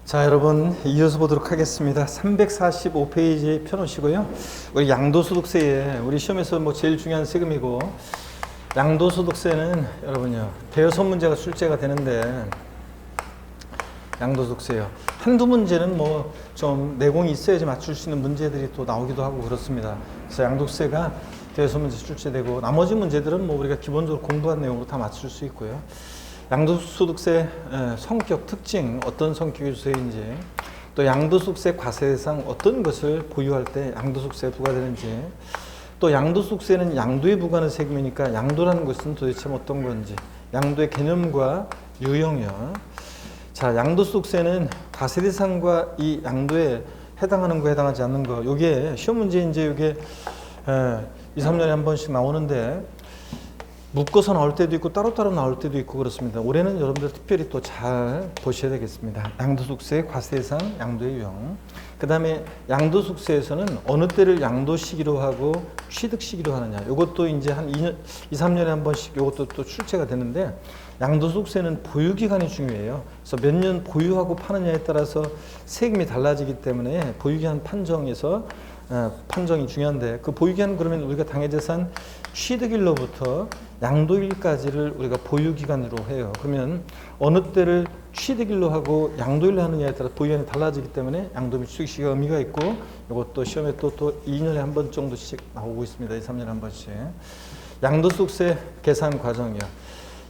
자, 여러분 이어서 보도록 하겠습니다. 345페이지 펴놓으시고요. 우리 양도소득세에 우리 시험에서 제일 중요한 세금이고, 양도소득세는 여러분요 대여섯 문제가 출제가 되는데, 양도소득세요. 한두 문제는 좀 내공이 있어야지 맞출 수 있는 문제들이 또 나오기도 하고 그렇습니다. 그래서 양도세가 대여섯 문제 출제되고, 나머지 문제들은 우리가 기본적으로 공부한 내용으로 다 맞출 수 있고요. 양도소득세 성격, 특징, 어떤 성격의 주세인지, 또 양도소득세 과세 대상 어떤 것을 보유할 때 양도소득세가 부과되는지, 또 양도소득세는 양도에 부과하는 세금이니까 양도라는 것은 도대체 어떤 건지, 양도의 개념과 유형이요. 자, 양도소득세는 과세 대상과 이 양도에 해당하는 거, 해당하지 않는 거, 요게 시험 문제 이제 요게 2, 3년에 한 번씩 나오는데, 묶어서 나올 때도 있고 따로따로 나올 때도 있고 그렇습니다. 올해는 여러분들 특별히 또 잘 보셔야 되겠습니다. 양도소득세 과세 대상, 양도의 유형. 그 다음에 양도소득세에서는 어느 때를 양도 시기로 하고 취득 시기로 하느냐. 이것도 이제 한 2, 3년에 한 번씩 이것도 또 출제가 되는데, 양도소득세는 보유기간이 중요해요. 그래서 몇 년 보유하고 파느냐에 따라서 세금이 달라지기 때문에 보유기간 판정에서 판정이 중요한데, 그 보유기간 그러면 우리가 당해재산 취득일로부터 양도일까지를 우리가 보유기간으로 해요. 그러면 어느 때를 취득일로 하고 양도일로 하느냐에 따라 보유기간이 달라지기 때문에 양도 및 취득시기가 의미가 있고, 이것도 시험에 또 2년에 한 번 정도씩 나오고 있습니다. 2, 3년에 한 번씩. 양도소득세 계산 과정이요.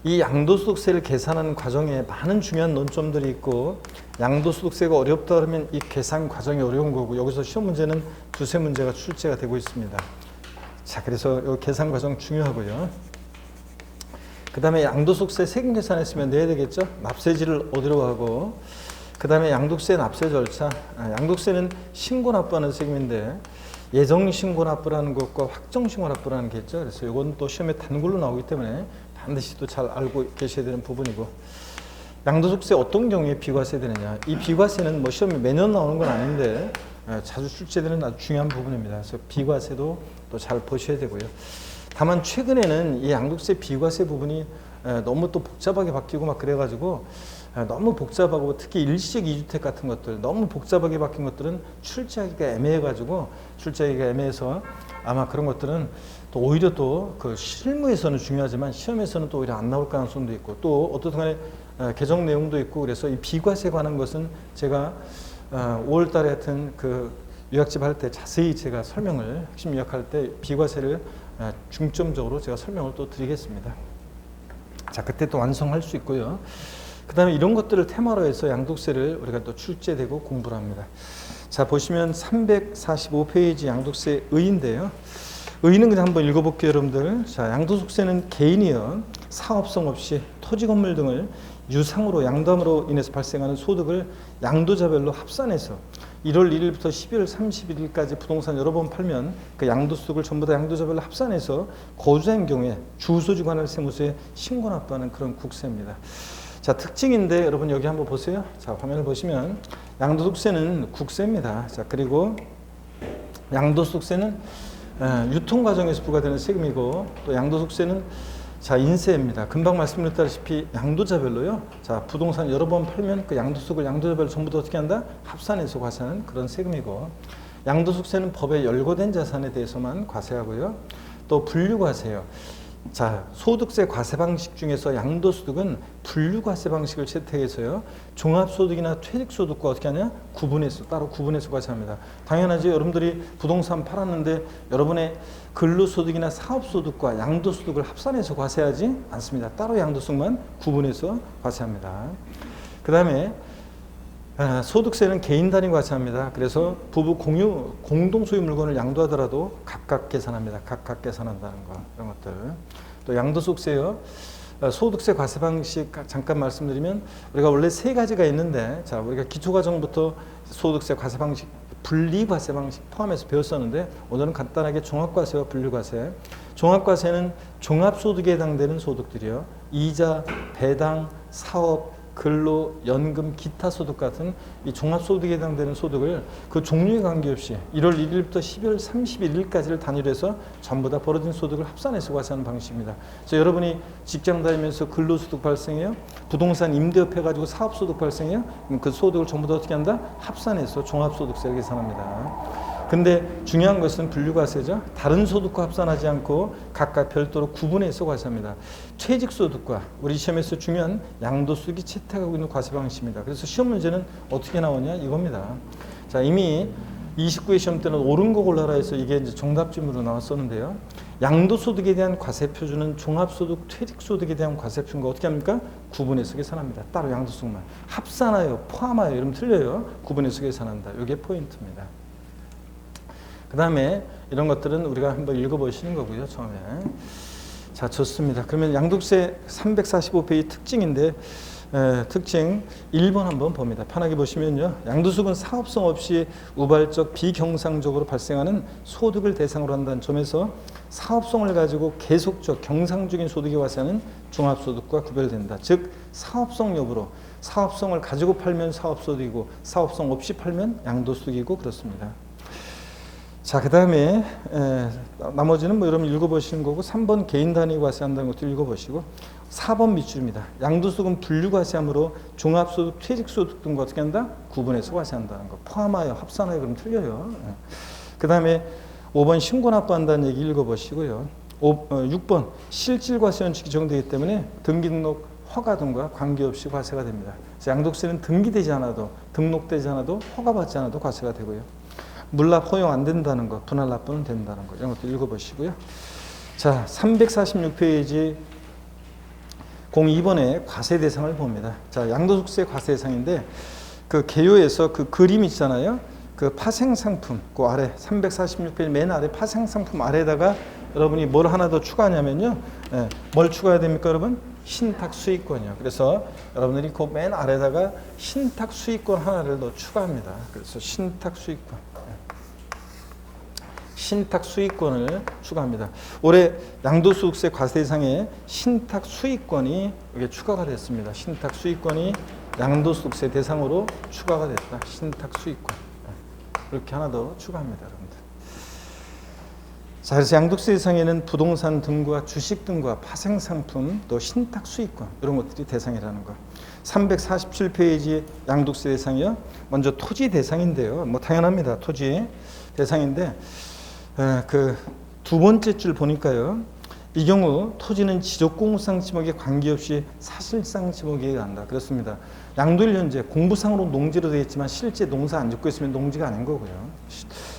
이 양도소득세를 계산하는 과정에 많은 중요한 논점들이 있고, 양도소득세가 어렵다 그러면 이 계산 과정이 어려운 거고, 여기서 시험 문제는 두세 문제가 출제가 되고 있습니다. 자, 그래서 이 계산 과정 중요하고요. 그 다음에 양도소득세 세금 계산했으면 내야 되겠죠. 납세지를 어디로 하고, 그 다음에 양도세 납세 절차. 양도세는 신고 납부하는 세금인데, 예정 신고 납부라는 것과 확정 신고 납부라는 게 있죠. 그래서 이건 또 시험에 단글로 나오기 때문에 반드시 또 잘 알고 계셔야 되는 부분이고, 양도소득세 어떤 경우에 비과세 되느냐. 이 비과세는 시험에 매년 나오는 건 아닌데 자주 출제되는 아주 중요한 부분입니다. 그래서 비과세도 또 잘 보셔야 되고요. 다만 최근에는 이 양도세 비과세 부분이 너무 또 복잡하게 바뀌고 막 그래가지고, 너무 복잡하고 특히 일시적 2주택 같은 것들 너무 복잡하게 바뀐 것들은 출제하기가 애매해가지고, 출제하기가 애매해서 아마 그런 것들은 또 오히려 또 그 실무에서는 중요하지만 시험에서는 또 오히려 안 나올 가능성도 있고, 또 어떻든 간에 개정 내용도 있고, 그래서 이 비과세 관한 것은 제가 5월 달에 하여튼 그 요약집 할 때 자세히 제가 설명을, 핵심 요약할 때 비과세를 중점적으로 제가 설명을 또 드리겠습니다. 자, 그때 또 완성할 수 있고요. 그 다음에 이런 것들을 테마로 해서 양도세를 우리가 또 출제되고 공부를 합니다. 자, 보시면 345페이지 양도세 의인데요. 의인은 그냥 한번 읽어볼게요, 여러분들. 자, 양도소득세는 개인이요 사업성 없이 토지 건물 등을 유상으로 양도함으로 인해서 발생하는 소득을 양도자별로 합산해서 1월 1일부터 12월 31일까지 부동산 여러 번 팔면 그 양도소득을 전부 다 양도자별로 합산해서 거주자인 경우에 주소지 관할 세무서에 신고 납부하는 그런 국세입니다. 자, 특징인데 여러분 여기 한번 보세요. 자, 화면을 보시면 양도소득세는 국세입니다. 자, 그리고 양도소득세는 유통 과정에서 부과되는 세금이고, 또 양도소득세는 자, 인세입니다. 금방 말씀드렸다시피 양도자별로요. 자, 부동산 여러 번 팔면 그 양도소득을 양도자별로 전부 다 어떻게 한다? 합산해서 과세하는 그런 세금이고, 양도소득세는 법에 열거된 자산에 대해서만 과세하고요. 또 분류과세요. 자, 소득세 과세 방식 중에서 양도소득은 분류과세 방식을 채택해서요, 종합소득이나 퇴직소득과 어떻게 하냐? 구분해서, 따로 구분해서 과세합니다. 당연하지. 여러분들이 부동산 팔았는데 여러분의 근로소득이나 사업소득과 양도소득을 합산해서 과세하지 않습니다. 따로 양도소득만 구분해서 과세합니다. 그 다음에 소득세는 개인 단위 과세합니다. 그래서 부부 공동 소유 물건을 양도하더라도 각각 계산합니다. 각각 계산한다는 거, 이런 것들. 또 양도소득세요. 소득세 과세 방식 잠깐 말씀드리면, 우리가 원래 세 가지가 있는데, 자, 우리가 기초과정부터 소득세 과세 방식, 분리과세 방식 포함해서 배웠었는데, 오늘은 간단하게 종합과세와 분리과세. 종합과세는 종합소득에 해당되는 소득들이요, 이자, 배당, 사업, 근로, 연금, 기타 소득 같은 이 종합소득에 해당되는 소득을 그 종류에 관계없이 1월 1일부터 12월 31일까지를 단위로 해서 전부 다 벌어진 소득을 합산해서 과세하는 방식입니다. 그래서 여러분이 직장 다니면서 근로소득 발생해요. 부동산 임대업해가지고 사업소득 발생해요. 그럼 그 소득을 전부 다 어떻게 한다? 합산해서 종합소득세를 계산합니다. 근데 중요한 것은 분류과세죠. 다른 소득과 합산하지 않고 각각 별도로 구분해서 과세합니다. 퇴직소득과 우리 시험에서 중요한 양도소득이 채택하고 있는 과세 방식입니다. 그래서 시험 문제는 어떻게 나오냐 이겁니다. 자, 이미 29회 시험 때는 옳은 거 골라라 해서 이게 이제 정답지문으로 나왔었는데요. 양도소득에 대한 과세 표준은 종합소득, 퇴직소득에 대한 과세 표준과 어떻게 합니까? 구분해서 계산합니다. 따로 양도소득만. 합산하여, 포함하여 이러면 틀려요. 구분해서 계산한다. 이게 포인트입니다. 그 다음에 이런 것들은 우리가 한번 읽어보시는 거고요. 처음에. 자, 좋습니다. 그러면 양도세 345페이지 특징인데 특징 1번 한번 봅니다. 편하게 보시면요. 양도소득은 사업성 없이 우발적 비경상적으로 발생하는 소득을 대상으로 한다는 점에서 사업성을 가지고 계속적 경상적인 소득에 과세하는 종합소득과 구별된다. 즉 사업성 여부로 사업성을 가지고 팔면 사업소득이고 사업성 없이 팔면 양도소득이고 그렇습니다. 자, 그 다음에 나머지는 뭐 여러분 읽어보시는 거고 3번 개인 단위 과세한다는 것도 읽어보시고 4번 밑줄입니다. 양도소득은 분류과세함으로 종합소득, 퇴직소득 등과 어떻게 한다? 구분해서 과세한다는 거. 포함하여, 합산하여 그러면 틀려요. 그 다음에 5번 신고납부한다는 얘기 읽어보시고요. 6번 실질과세 원칙이 적용되기 때문에 등기등록 허가 등과 관계없이 과세가 됩니다. 그래서 양도세는 등기되지 않아도 등록되지 않아도 허가받지 않아도 과세가 되고요. 물납 허용 안 된다는 것, 분할 납부는 된다는 것, 이런 것도 읽어보시고요. 자, 346페이지 02번의 과세 대상을 봅니다. 자, 양도소득세 과세 대상인데 그 개요에서 그 그림 있잖아요. 그 파생상품, 그 아래 346페이지 맨 아래 파생상품 아래에다가 여러분이 뭘 하나 더 추가하냐면요. 뭘 추가해야 됩니까, 여러분? 신탁수익권이요. 그래서 여러분들이 그 맨 아래에다가 신탁수익권 하나를 더 추가합니다. 그래서 신탁수익권. 신탁수익권을 추가합니다. 올해 양도소득세 과세 대상에 신탁수익권이 이게 추가가 됐습니다. 신탁수익권이 양도소득세 대상으로 추가가 됐다. 신탁수익권. 이렇게 하나 더 추가합니다, 여러분들. 자, 그래서 양도세 대상에는 부동산 등과 주식 등과 파생상품, 또 신탁수익권 이런 것들이 대상이라는 거. 347페이지 양도세 대상이요. 먼저 토지 대상인데요. 뭐 당연합니다. 토지 대상인데 그 두 번째 줄 보니까요. 이 경우 토지는 지적공무상 지목에 관계없이 사실상 지목에 간다. 그렇습니다. 양도일 현재 공부상으로 농지로 되어 있지만 실제 농사 안 짓고 있으면 농지가 아닌 거고요.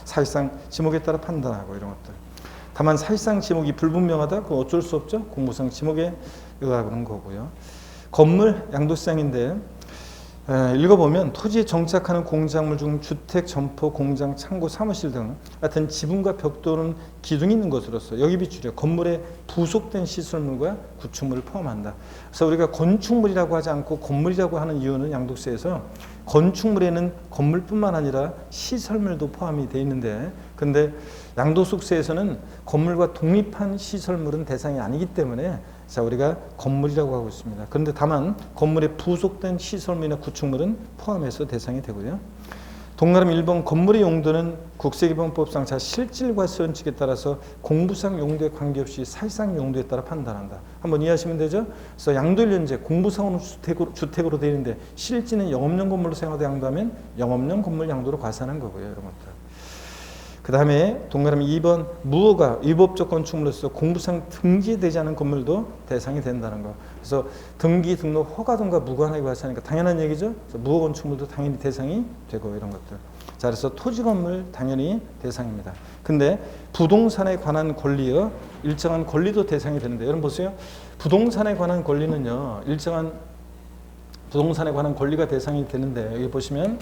사실상 지목에 따라 판단하고 이런 것들. 다만 사실상 지목이 불분명하다. 그건 어쩔 수 없죠. 공부상 지목에 의하는 거고요. 건물 양도세상인데 읽어보면 토지에 정착하는 공작물 중 주택, 점포, 공장, 창고, 사무실 등 같은 지붕과 벽돌은 기둥이 있는 것으로서 여기 비추려 건물에 부속된 시설물과 구축물을 포함한다. 그래서 우리가 건축물이라고 하지 않고 건물이라고 하는 이유는 양도세에서 건축물에는 건물뿐만 아니라 시설물도 포함이 되어 있는데 근데 양도소득세에서는 건물과 독립한 시설물은 대상이 아니기 때문에 자, 우리가 건물이라고 하고 있습니다. 그런데 다만 건물에 부속된 시설물이나 구축물은 포함해서 대상이 되고요. 동그라미 1번 건물의 용도는 국세기본법상 자 실질과세 원칙에 따라서 공부상 용도에 관계없이 사실상 용도에 따라 판단한다. 한번 이해하시면 되죠? 그래서 양도일 현재 공부상으로 주택으로 되어 있는데 실지는 영업용 건물로 생활하되 양도하면 영업용 건물 양도로 과세하는 거고요. 이런 것들. 그 다음에 동그라미 2번 무허가 위법적 건축물로서 공부상 등기되지 않은 건물도 대상이 된다는 거. 그래서 등기, 등록, 허가 등과 무관하게 과세하니까 당연한 얘기죠. 그래서 무허 건축물도 당연히 대상이 되고 이런 것들. 자, 그래서 토지 건물 당연히 대상입니다. 근데 부동산에 관한 권리요. 일정한 권리도 대상이 되는데 여러분 보세요. 부동산에 관한 권리는요. 일정한 부동산에 관한 권리가 대상이 되는데 여기 보시면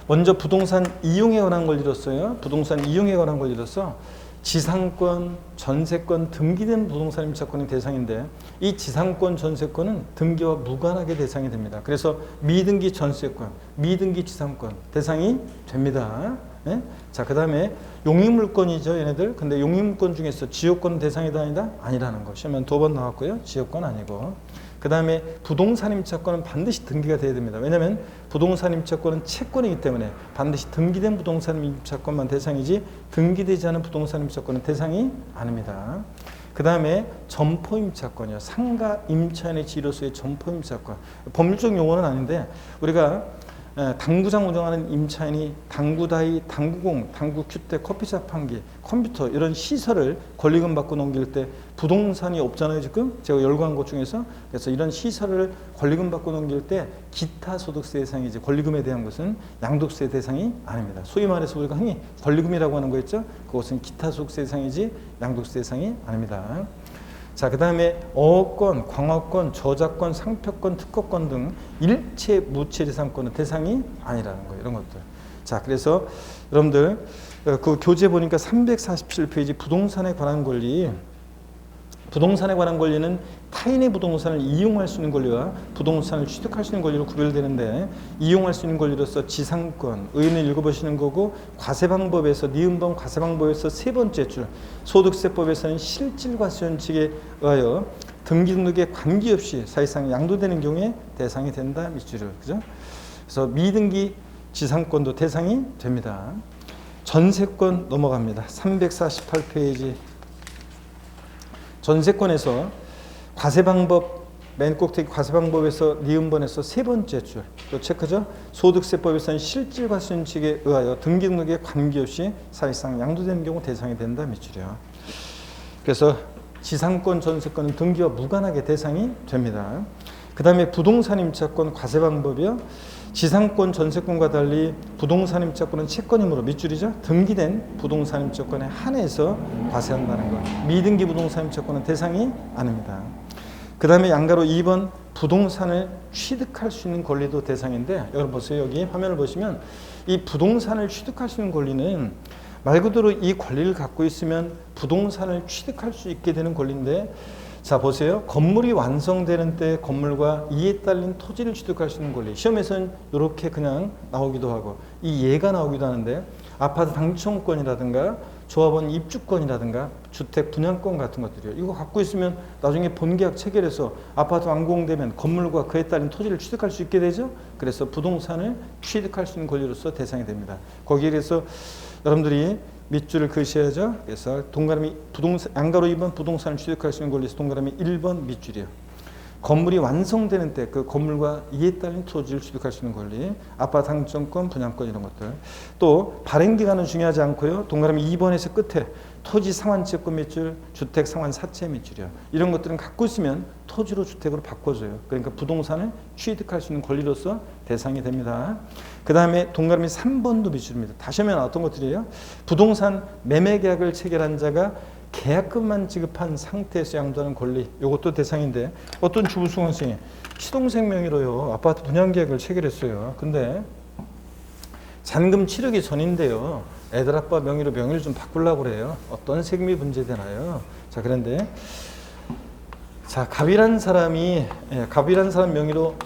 먼저 부동산 이용에 관한 권리로서요. 부동산 이용에 관한 권리로서 지상권, 전세권, 등기된 부동산 임차권이 대상인데 이 지상권, 전세권은 등기와 무관하게 대상이 됩니다. 그래서 미등기 전세권, 미등기 지상권 대상이 됩니다. 네? 자, 그 다음에 용익물권이죠, 얘네들. 근데 용익물권 중에서 지역권 대상이다 아니다? 아니라는 거. 시험에 2번 나왔고요. 지역권 아니고. 그 다음에 부동산 임차권은 반드시 등기가 돼야 됩니다. 왜냐하면 부동산 임차권은 채권이기 때문에 반드시 등기된 부동산 임차권만 대상이지 등기되지 않은 부동산 임차권은 대상이 아닙니다. 그 다음에 점포 임차권이요. 상가 임차인의 지위로서의 점포 임차권. 법률적 용어는 아닌데 우리가 당구장 운영하는 임차인이 당구다이, 당구공, 당구큐대, 커피숍 판기, 컴퓨터 이런 시설을 권리금 받고 넘길 때 부동산이 없잖아요. 지금 제가 열거한 것 중에서. 그래서 이런 시설을 권리금 받고 넘길 때 기타 소득세 대상이지 권리금에 대한 것은 양도세 대상이 아닙니다. 소위 말해서 우리가 흔히 권리금이라고 하는 거 있죠. 그것은 기타 소득세 대상이지 양도세 대상이 아닙니다. 자, 그 다음에 어권, 광화권, 저작권, 상표권, 특허권 등 일체 무체재산권은 대상이 아니라는 거예요. 이런 것들. 자, 그래서 여러분들 그 교재 보니까 347페이지 부동산에 관한 권리. 부동산에 관한 권리는 타인의 부동산을 이용할 수 있는 권리와 부동산을 취득할 수 있는 권리로 구별되는데 이용할 수 있는 권리로서 지상권, 의원을 읽어보시는 거고 과세방법에서 니은번 과세방법에서 세 번째 줄 소득세법에서는 실질과세원칙에 의하여 등기 등록에 관계없이 사실상 양도되는 경우에 대상이 된다. 밑줄을. 그죠? 그래서 미등기 지상권도 대상이 됩니다. 전세권 넘어갑니다. 348페이지 전세권에서 과세방법 맨 꼭대기 과세방법에서 니은번에서 세 번째 줄 또 체크죠. 소득세법에서는 실질과세원칙에 의하여 등기 등록에 관계없이 사실상 양도되는 경우 대상이 된다. 밑줄이요. 그래서 지상권 전세권은 등기와 무관하게 대상이 됩니다. 그 다음에 부동산 임차권 과세방법이요. 지상권 전세권과 달리 부동산 임차권은 채권이므로 밑줄이죠. 등기된 부동산 임차권에 한해서 과세한다는 것. 미등기 부동산 임차권은 대상이 아닙니다. 그 다음에 양가로 2번 부동산을 취득할 수 있는 권리도 대상인데 여러분 보세요. 여기 화면을 보시면 이 부동산을 취득할 수 있는 권리는 말 그대로 이 권리를 갖고 있으면 부동산을 취득할 수 있게 되는 권리인데 자 보세요. 건물이 완성되는 때 건물과 이에 딸린 토지를 취득할 수 있는 권리. 시험에서는 이렇게 그냥 나오기도 하고 이 예가 나오기도 하는데 아파트 당첨권이라든가 조합원 입주권이라든가 주택 분양권 같은 것들이요. 이거 갖고 있으면 나중에 본계약 체결해서 아파트 완공되면 건물과 그에 딸린 토지를 취득할 수 있게 되죠. 그래서 부동산을 취득할 수 있는 권리로서 대상이 됩니다. 거기에 대해서 여러분들이 밑줄을 그으셔야죠. 그래서 동그라미 부동산 양가로 2번 부동산을 취득할 수 있는 권리에서 동그라미 1번 밑줄이요. 건물이 완성되는 때 그 건물과 이에 딸린 토지를 취득할 수 있는 권리, 아파트 당첨권, 분양권 이런 것들. 또 발행 기간은 중요하지 않고요. 동그라미 2번에서 끝에 토지 상환채권 밑줄, 주택 상환 사채 밑줄이요. 이런 것들은 갖고 있으면 토지로 주택으로 바꿔줘요. 그러니까 부동산을 취득할 수 있는 권리로서 대상이 됩니다. 그 다음에 동그라미 3번도 밑줄입니다. 다시 하면 어떤 것들이에요? 부동산 매매 계약을 체결한 자가 계약금만 지급한 상태에서 양도하는 권리, 이것도 대상인데 어떤 주부수강생이 시동생 명의로요 아파트 분양계약을 체결했어요. 근데 잔금 치르기 전인데요 애들 아빠 명의로 명의를 좀 바꾸려고 그래요. 어떤 세금이 문제되나요? 자, 그런데 자 갑이라는 사람 명의로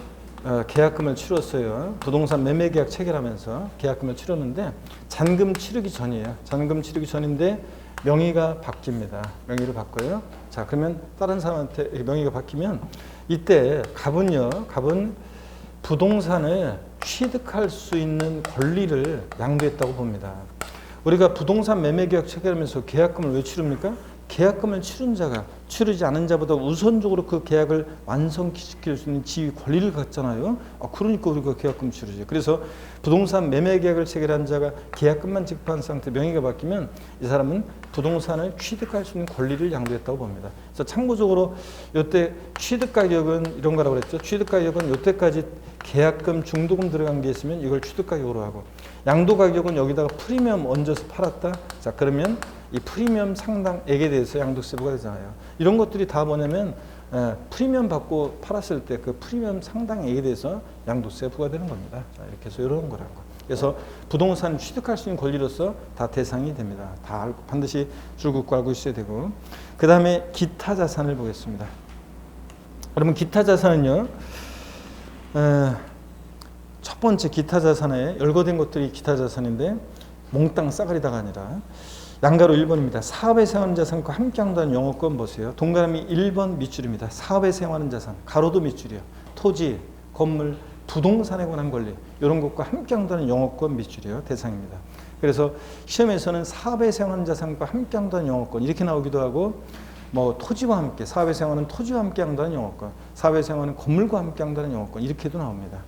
계약금을 치렀어요. 부동산 매매 계약 체결하면서 계약금을 치렀는데 잔금 치르기 전이에요. 잔금 치르기 전인데 명의가 바뀝니다. 명의를 바꿔요. 자, 그러면 다른 사람한테 명의가 바뀌면 이때 갑은 부동산을 취득할 수 있는 권리를 양도했다고 봅니다. 우리가 부동산 매매 계약 체결하면서 계약금을 왜 치릅니까? 계약금을 치른 자가 치르지 않은 자보다 우선적으로 그 계약을 완성시킬 수 있는 지위 권리를 갖잖아요. 그러니까 우리가 계약금 치르죠. 그래서 부동산 매매 계약을 체결한 자가 계약금만 지급한 상태 명의가 바뀌면 이 사람은 부동산을 취득할 수 있는 권리를 양도했다고 봅니다. 그래서 참고적으로 이때 취득 가격은 이런 거라고 그랬죠. 취득 가격은 이때까지 계약금, 중도금 들어간 게 있으면 이걸 취득 가격으로 하고 양도 가격은 여기다가 프리미엄 얹어서 팔았다. 자, 그러면 이 프리미엄 상당액에 대해서 양도세 부과되잖아요. 이런 것들이 다 뭐냐면 프리미엄 받고 팔았을 때 그 프리미엄 상당액에 대해서 양도세 부과되는 겁니다. 자, 이렇게 해서 이런 거라고. 그래서 부동산 취득할 수 있는 권리로서 다 대상이 됩니다. 다 반드시 줄긋고 알고 있어야 되고. 그 다음에 기타 자산을 보겠습니다. 여러분 기타 자산은요. 첫 번째 기타 자산에 열거된 것들이 기타 자산인데 몽땅 싸가리다가 아니라 양가로 1번입니다. 사업에 사용하는 자산과 함께 한다는 영업권 보세요. 동그라미 1번 밑줄입니다. 사업에 사용하는 자산, 가로도 밑줄이요. 토지, 건물, 부동산에 관한 권리 이런 것과 함께 한다는 영업권 밑줄이요. 대상입니다. 그래서 시험에서는 사업에 사용하는 자산과 함께 한다는 영업권 이렇게 나오기도 하고 뭐 토지와 함께 사업에 사용하는 토지와 함께 한다는 영업권, 사업에 사용하는 건물과 함께 한다는 영업권 이렇게도 나옵니다.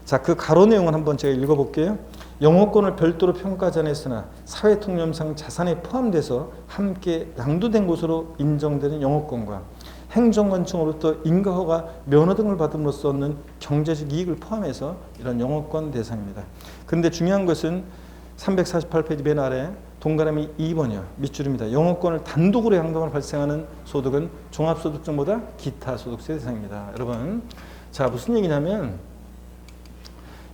자, 그 가로 내용을 한번 제가 읽어볼게요. 영업권을 별도로 평가하지 않았으나 사회통념상 자산에 포함돼서 함께 양도된 것으로 인정되는 영업권과 행정관청으로부터 인가허가 면허 등을 받음으로써 얻는 경제적 이익을 포함해서 이런 영업권 대상입니다. 그런데 중요한 것은 348페이지 맨 아래 동그라미 2번이요. 밑줄입니다. 영업권을 단독으로 양도하면 발생하는 소득은 종합소득세보다 기타 소득세 대상입니다. 여러분, 자 무슨 얘기냐면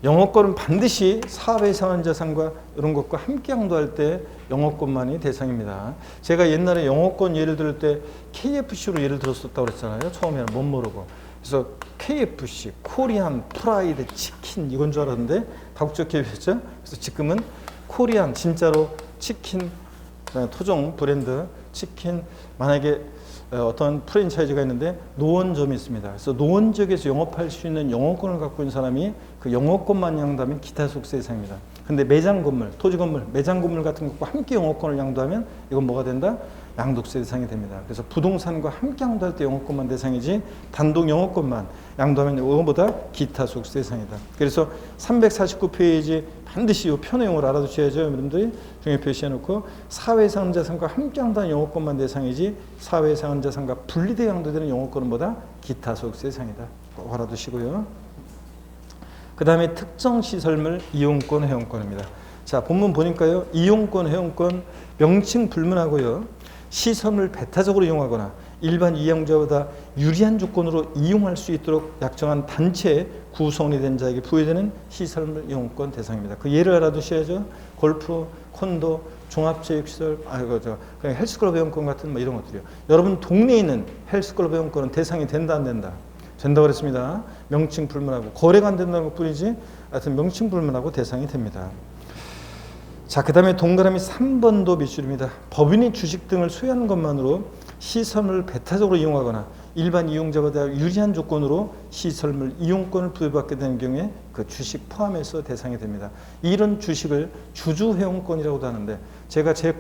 영업권은 반드시 사업에 사용한 자산과 이런 것과 함께 양도할 때 영업권만이 대상입니다. 제가 옛날에 영업권 예를 들을 때 KFC로 예를 들었었다고 그랬잖아요. 처음에는 못 모르고. 그래서 KFC, 코리안 프라이드 치킨 이건 줄 알았는데 다국적 기업이었죠. 그래서 지금은 코리안 진짜로 치킨 토종 브랜드 치킨 만약에 어떤 프랜차이즈가 있는데 노원점이 있습니다. 그래서 노원 지역에서 영업할 수 있는 영업권을 갖고 있는 사람이 그 영업권만 양도하면 기타 소득세 대상입니다. 근데 매장 건물, 토지 건물, 매장 건물 같은 것과 함께 영업권을 양도하면 이건 뭐가 된다? 양도세 대상이 됩니다. 그래서 부동산과 함께 양도할 때 영업권만 대상이지 단독 영업권만 양도하면 이거보다 기타 소득세 대상이다. 그래서 349페이지 반드시 이 표 내용을 알아두셔야죠. 여러분들이 중요 표시해놓고 사회상한 자산과 함께 한다는 영업권만 대상이지 사회상한 자산과 분리되어 양도되는 영업권은 뭐다? 기타 소득세 대상이다. 꼭 알아두시고요. 그 다음에 특정 시설물 이용권, 회원권입니다. 자, 본문 보니까요. 이용권, 회원권 명칭 불문하고요. 시설물 배타적으로 이용하거나 일반 이용자보다 유리한 조건으로 이용할 수 있도록 약정한 단체에 구성이 된 자에게 부여되는 시설물 이용권 대상입니다. 그 예를 알아두셔야죠. 골프, 콘도, 종합체육시설, 그냥 헬스클럽 회원권 같은 뭐 이런 것들이요. 여러분 동네에 있는 헬스클럽 회원권은 대상이 된다 안 된다? 된다고 그랬습니다. 명칭 불문하고 거래가 안 된다는 것뿐이지 하여튼 명칭 불문하고 대상이 됩니다. 자, 그 다음에 동그라미 3번도 밑줄입니다. 법인이 주식 등을 소유하는 것만으로 시설물 배타적으로 이용하거나 일반 이용자보다 유리한 조건으로 시설물 이용권을 부여받게 되는 경우에 그 주식 포함해서 대상이 됩니다. 이런 주식을 주주회원권이라고도 하는데 제가 제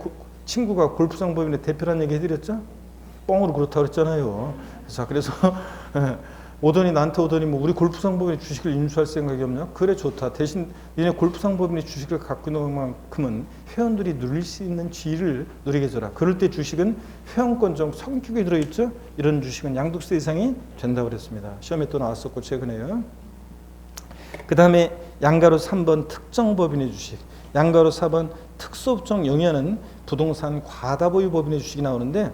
친구가 골프장 법인의 대표라는 얘기 해드렸죠? 뻥으로 그렇다고 그랬잖아요. 그래서 오더니 나한테 오더니 뭐 우리 골프장 법인의 주식을 인수할 생각이 없냐? 그래 좋다. 대신 니네 골프장 법인의 주식을 갖고 있는 만큼은 회원들이 누릴 수 있는 지위를 누리게 해줘라. 그럴 때 주식은 회원권적 성격이 들어있죠. 이런 주식은 양도세 대상이 된다고 그랬습니다. 시험에 또 나왔었고 최근에요. 그 다음에 양가로 3번 특정 법인의 주식, 양가로 4번 특수업종 영위하는 부동산 과다보유 법인의 주식이 나오는데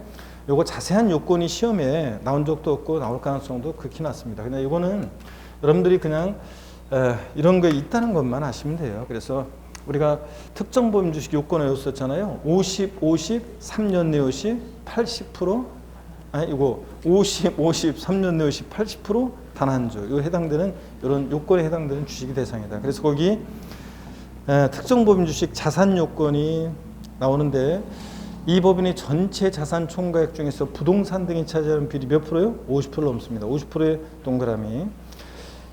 요거 자세한 요건이 시험에 나온 적도 없고 나올 가능성도 극히 낮습니다. 그냥 이거는 여러분들이 그냥 이런 거 있다는 것만 아시면 돼요. 그래서 우리가 특정 법인 주식 요건을 외웠었잖아요. 50, 50, 3년 내 50, 80%, 아니 이거 50, 50, 3년 내 50, 80% 단 한 주. 이거 해당되는 이런 요건에 해당되는 주식이 대상이다. 그래서 거기 특정 법인 주식 자산 요건이 나오는데 이 법인의 전체 자산 총가액 중에서 부동산 등이 차지하는 비율이 몇 프로요? 50%를 넘습니다. 50%의 동그라미.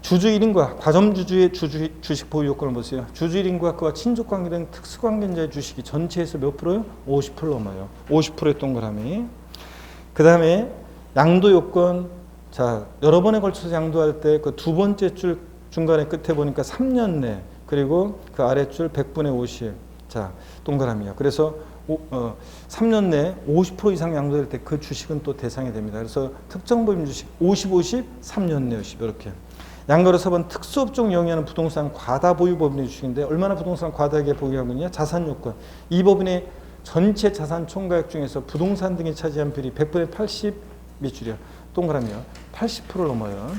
주주 1인과 과점주주의 주식 보유 요건을 보세요. 주주 1인과 그와 친족관계 등 특수관계자의 주식이 전체에서 몇 프로요? 50%를 넘어요. 50%의 동그라미. 그 다음에 양도 요건. 자, 여러 번에 걸쳐서 양도할 때 그 두 번째 줄 중간에 끝에 보니까 3년 내 그리고 그 아래줄 100분의 50. 자, 동그라미요. 그래서 3년 내에 50% 이상 양도될 때 그 주식은 또 대상이 됩니다. 그래서 특정 법인 주식 50, 50, 3년 내 50 이렇게. 양가로 4번 특수업종 영위하는 부동산 과다 보유 법인의 주식인데 얼마나 부동산 과다하게 보유하고 있냐? 자산 요건. 이 법인의 전체 자산 총가액 중에서 부동산 등이 차지한 비율이 100분의 80 밑줄이요. 동그라미요. 80%를 넘어요.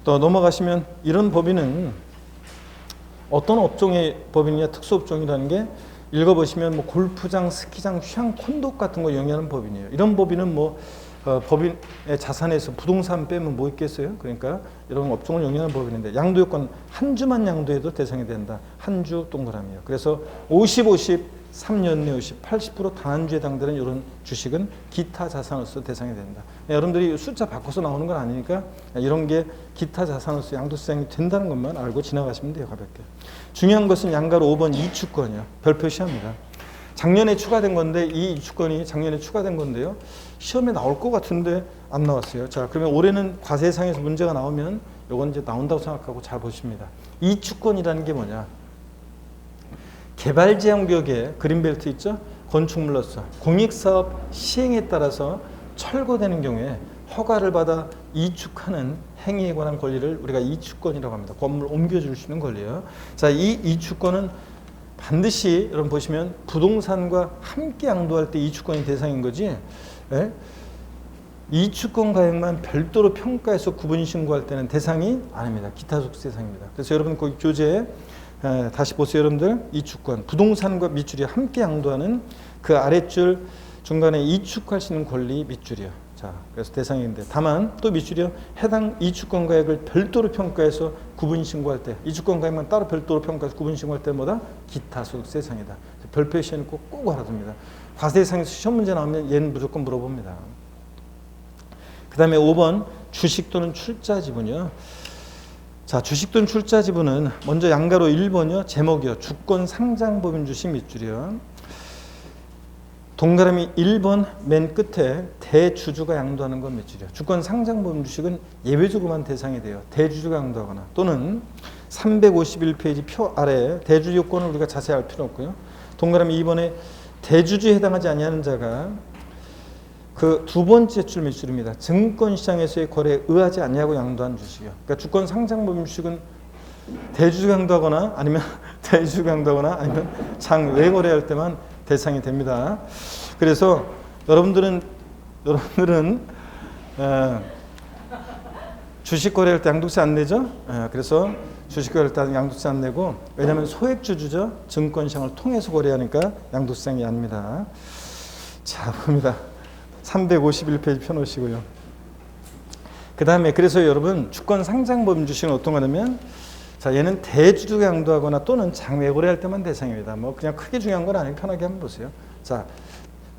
또 넘어가시면 이런 법인은 어떤 업종의 법인이냐? 특수업종이라는 게 읽어보시면 뭐 골프장, 스키장, 휴양 콘도 같은 거 영위하는 법인이에요. 이런 법인은 뭐 법인의 자산에서 부동산 빼면 뭐 있겠어요? 그러니까 이런 업종을 영위하는 법인인데 양도 요건 한 주만 양도해도 대상이 된다. 한 주 동그라미요. 그래서 50, 50, 3년 내의 80% 다난주에 해당되는 이런 주식은 기타 자산으로서 대상이 된다. 여러분들이 숫자 바꿔서 나오는 건 아니니까 이런 게 기타 자산으로서 양도세상이 된다는 것만 알고 지나가시면 돼요. 가볍게. 중요한 것은 양가로 5번 이주권이요. 별표시합니다. 작년에 추가된 건데 이 이주권이 작년에 추가된 건데요. 시험에 나올 것 같은데 안 나왔어요. 자, 그러면 올해는 과세상에서 문제가 나오면 이건 이제 나온다고 생각하고 잘 보십니다. 이주권이라는 게 뭐냐? 개발지향구역에 그린벨트 있죠? 건축물로서 공익사업 시행에 따라서 철거되는 경우에 허가를 받아 이축하는 행위에 관한 권리를 우리가 이축권이라고 합니다. 건물을 옮겨줄 수 있는 권리예요. 자, 이 이축권은 반드시 여러분 보시면 부동산과 함께 양도할 때 이축권이 대상인 거지. 예? 이축권 가액만 별도로 평가해서 구분 신고할 때는 대상이 아닙니다. 기타 속세 대상입니다. 그래서 여러분 거기 교재에 다시 보세요. 여러분들 이축권 부동산과 밑줄이 함께 양도하는 그 아랫줄 중간에 이축할 수 있는 권리 밑줄이요. 자, 그래서 대상인데 다만 또 밑줄이요. 해당 이축권 가액을 별도로 평가해서 구분 신고할 때 이축권 가액만 따로 별도로 평가해서 구분 신고할 때마다 기타 소득세 대상이다. 별표 시에는 꼭 알아둡니다. 과세상에서 시험 문제 나오면 얘는 무조건 물어봅니다. 그 다음에 5번 주식 또는 출자 지분이요. 자, 주식 또는 출자 지분은 먼저 양가로 1번이요. 제목이요. 주권 상장 법인 주식 밑줄이요. 동그라미 1번 맨 끝에 대주주가 양도하는 건 밑줄이요. 주권 상장 법인 주식은 예외적으로만 대상이 돼요. 대주주가 양도하거나 또는 351페이지 표 아래에 대주주 요건을 우리가 자세히 알 필요 없고요. 동그라미 2번에 대주주에 해당하지 아니하는 자가 그 두 번째 줄 밑줄입니다. 증권시장에서의 거래에 의하지 아니하고 양도한 주식이요. 그러니까 주권 상장 법인 주식은 대주주가 양도하거나 아니면 대주주가 양도하거나 아니면 장외 거래할 때만 대상이 됩니다. 그래서 여러분들은 주식 거래할 때 양도세 안 내죠? 그래서 주식 거래할 때 양도세 안 내고 왜냐하면 소액주주죠. 증권시장을 통해서 거래하니까 양도세상이 아닙니다. 자, 봅니다. 351페이지 펴놓으시고요. 그 다음에 그래서 여러분 주권 상장법인 주식은 어떤 거냐면 자, 얘는 대주주가 양도하거나 또는 장외 거래할 때만 대상입니다. 뭐 그냥 크게 중요한 건 아니고 편하게 한번 보세요. 자,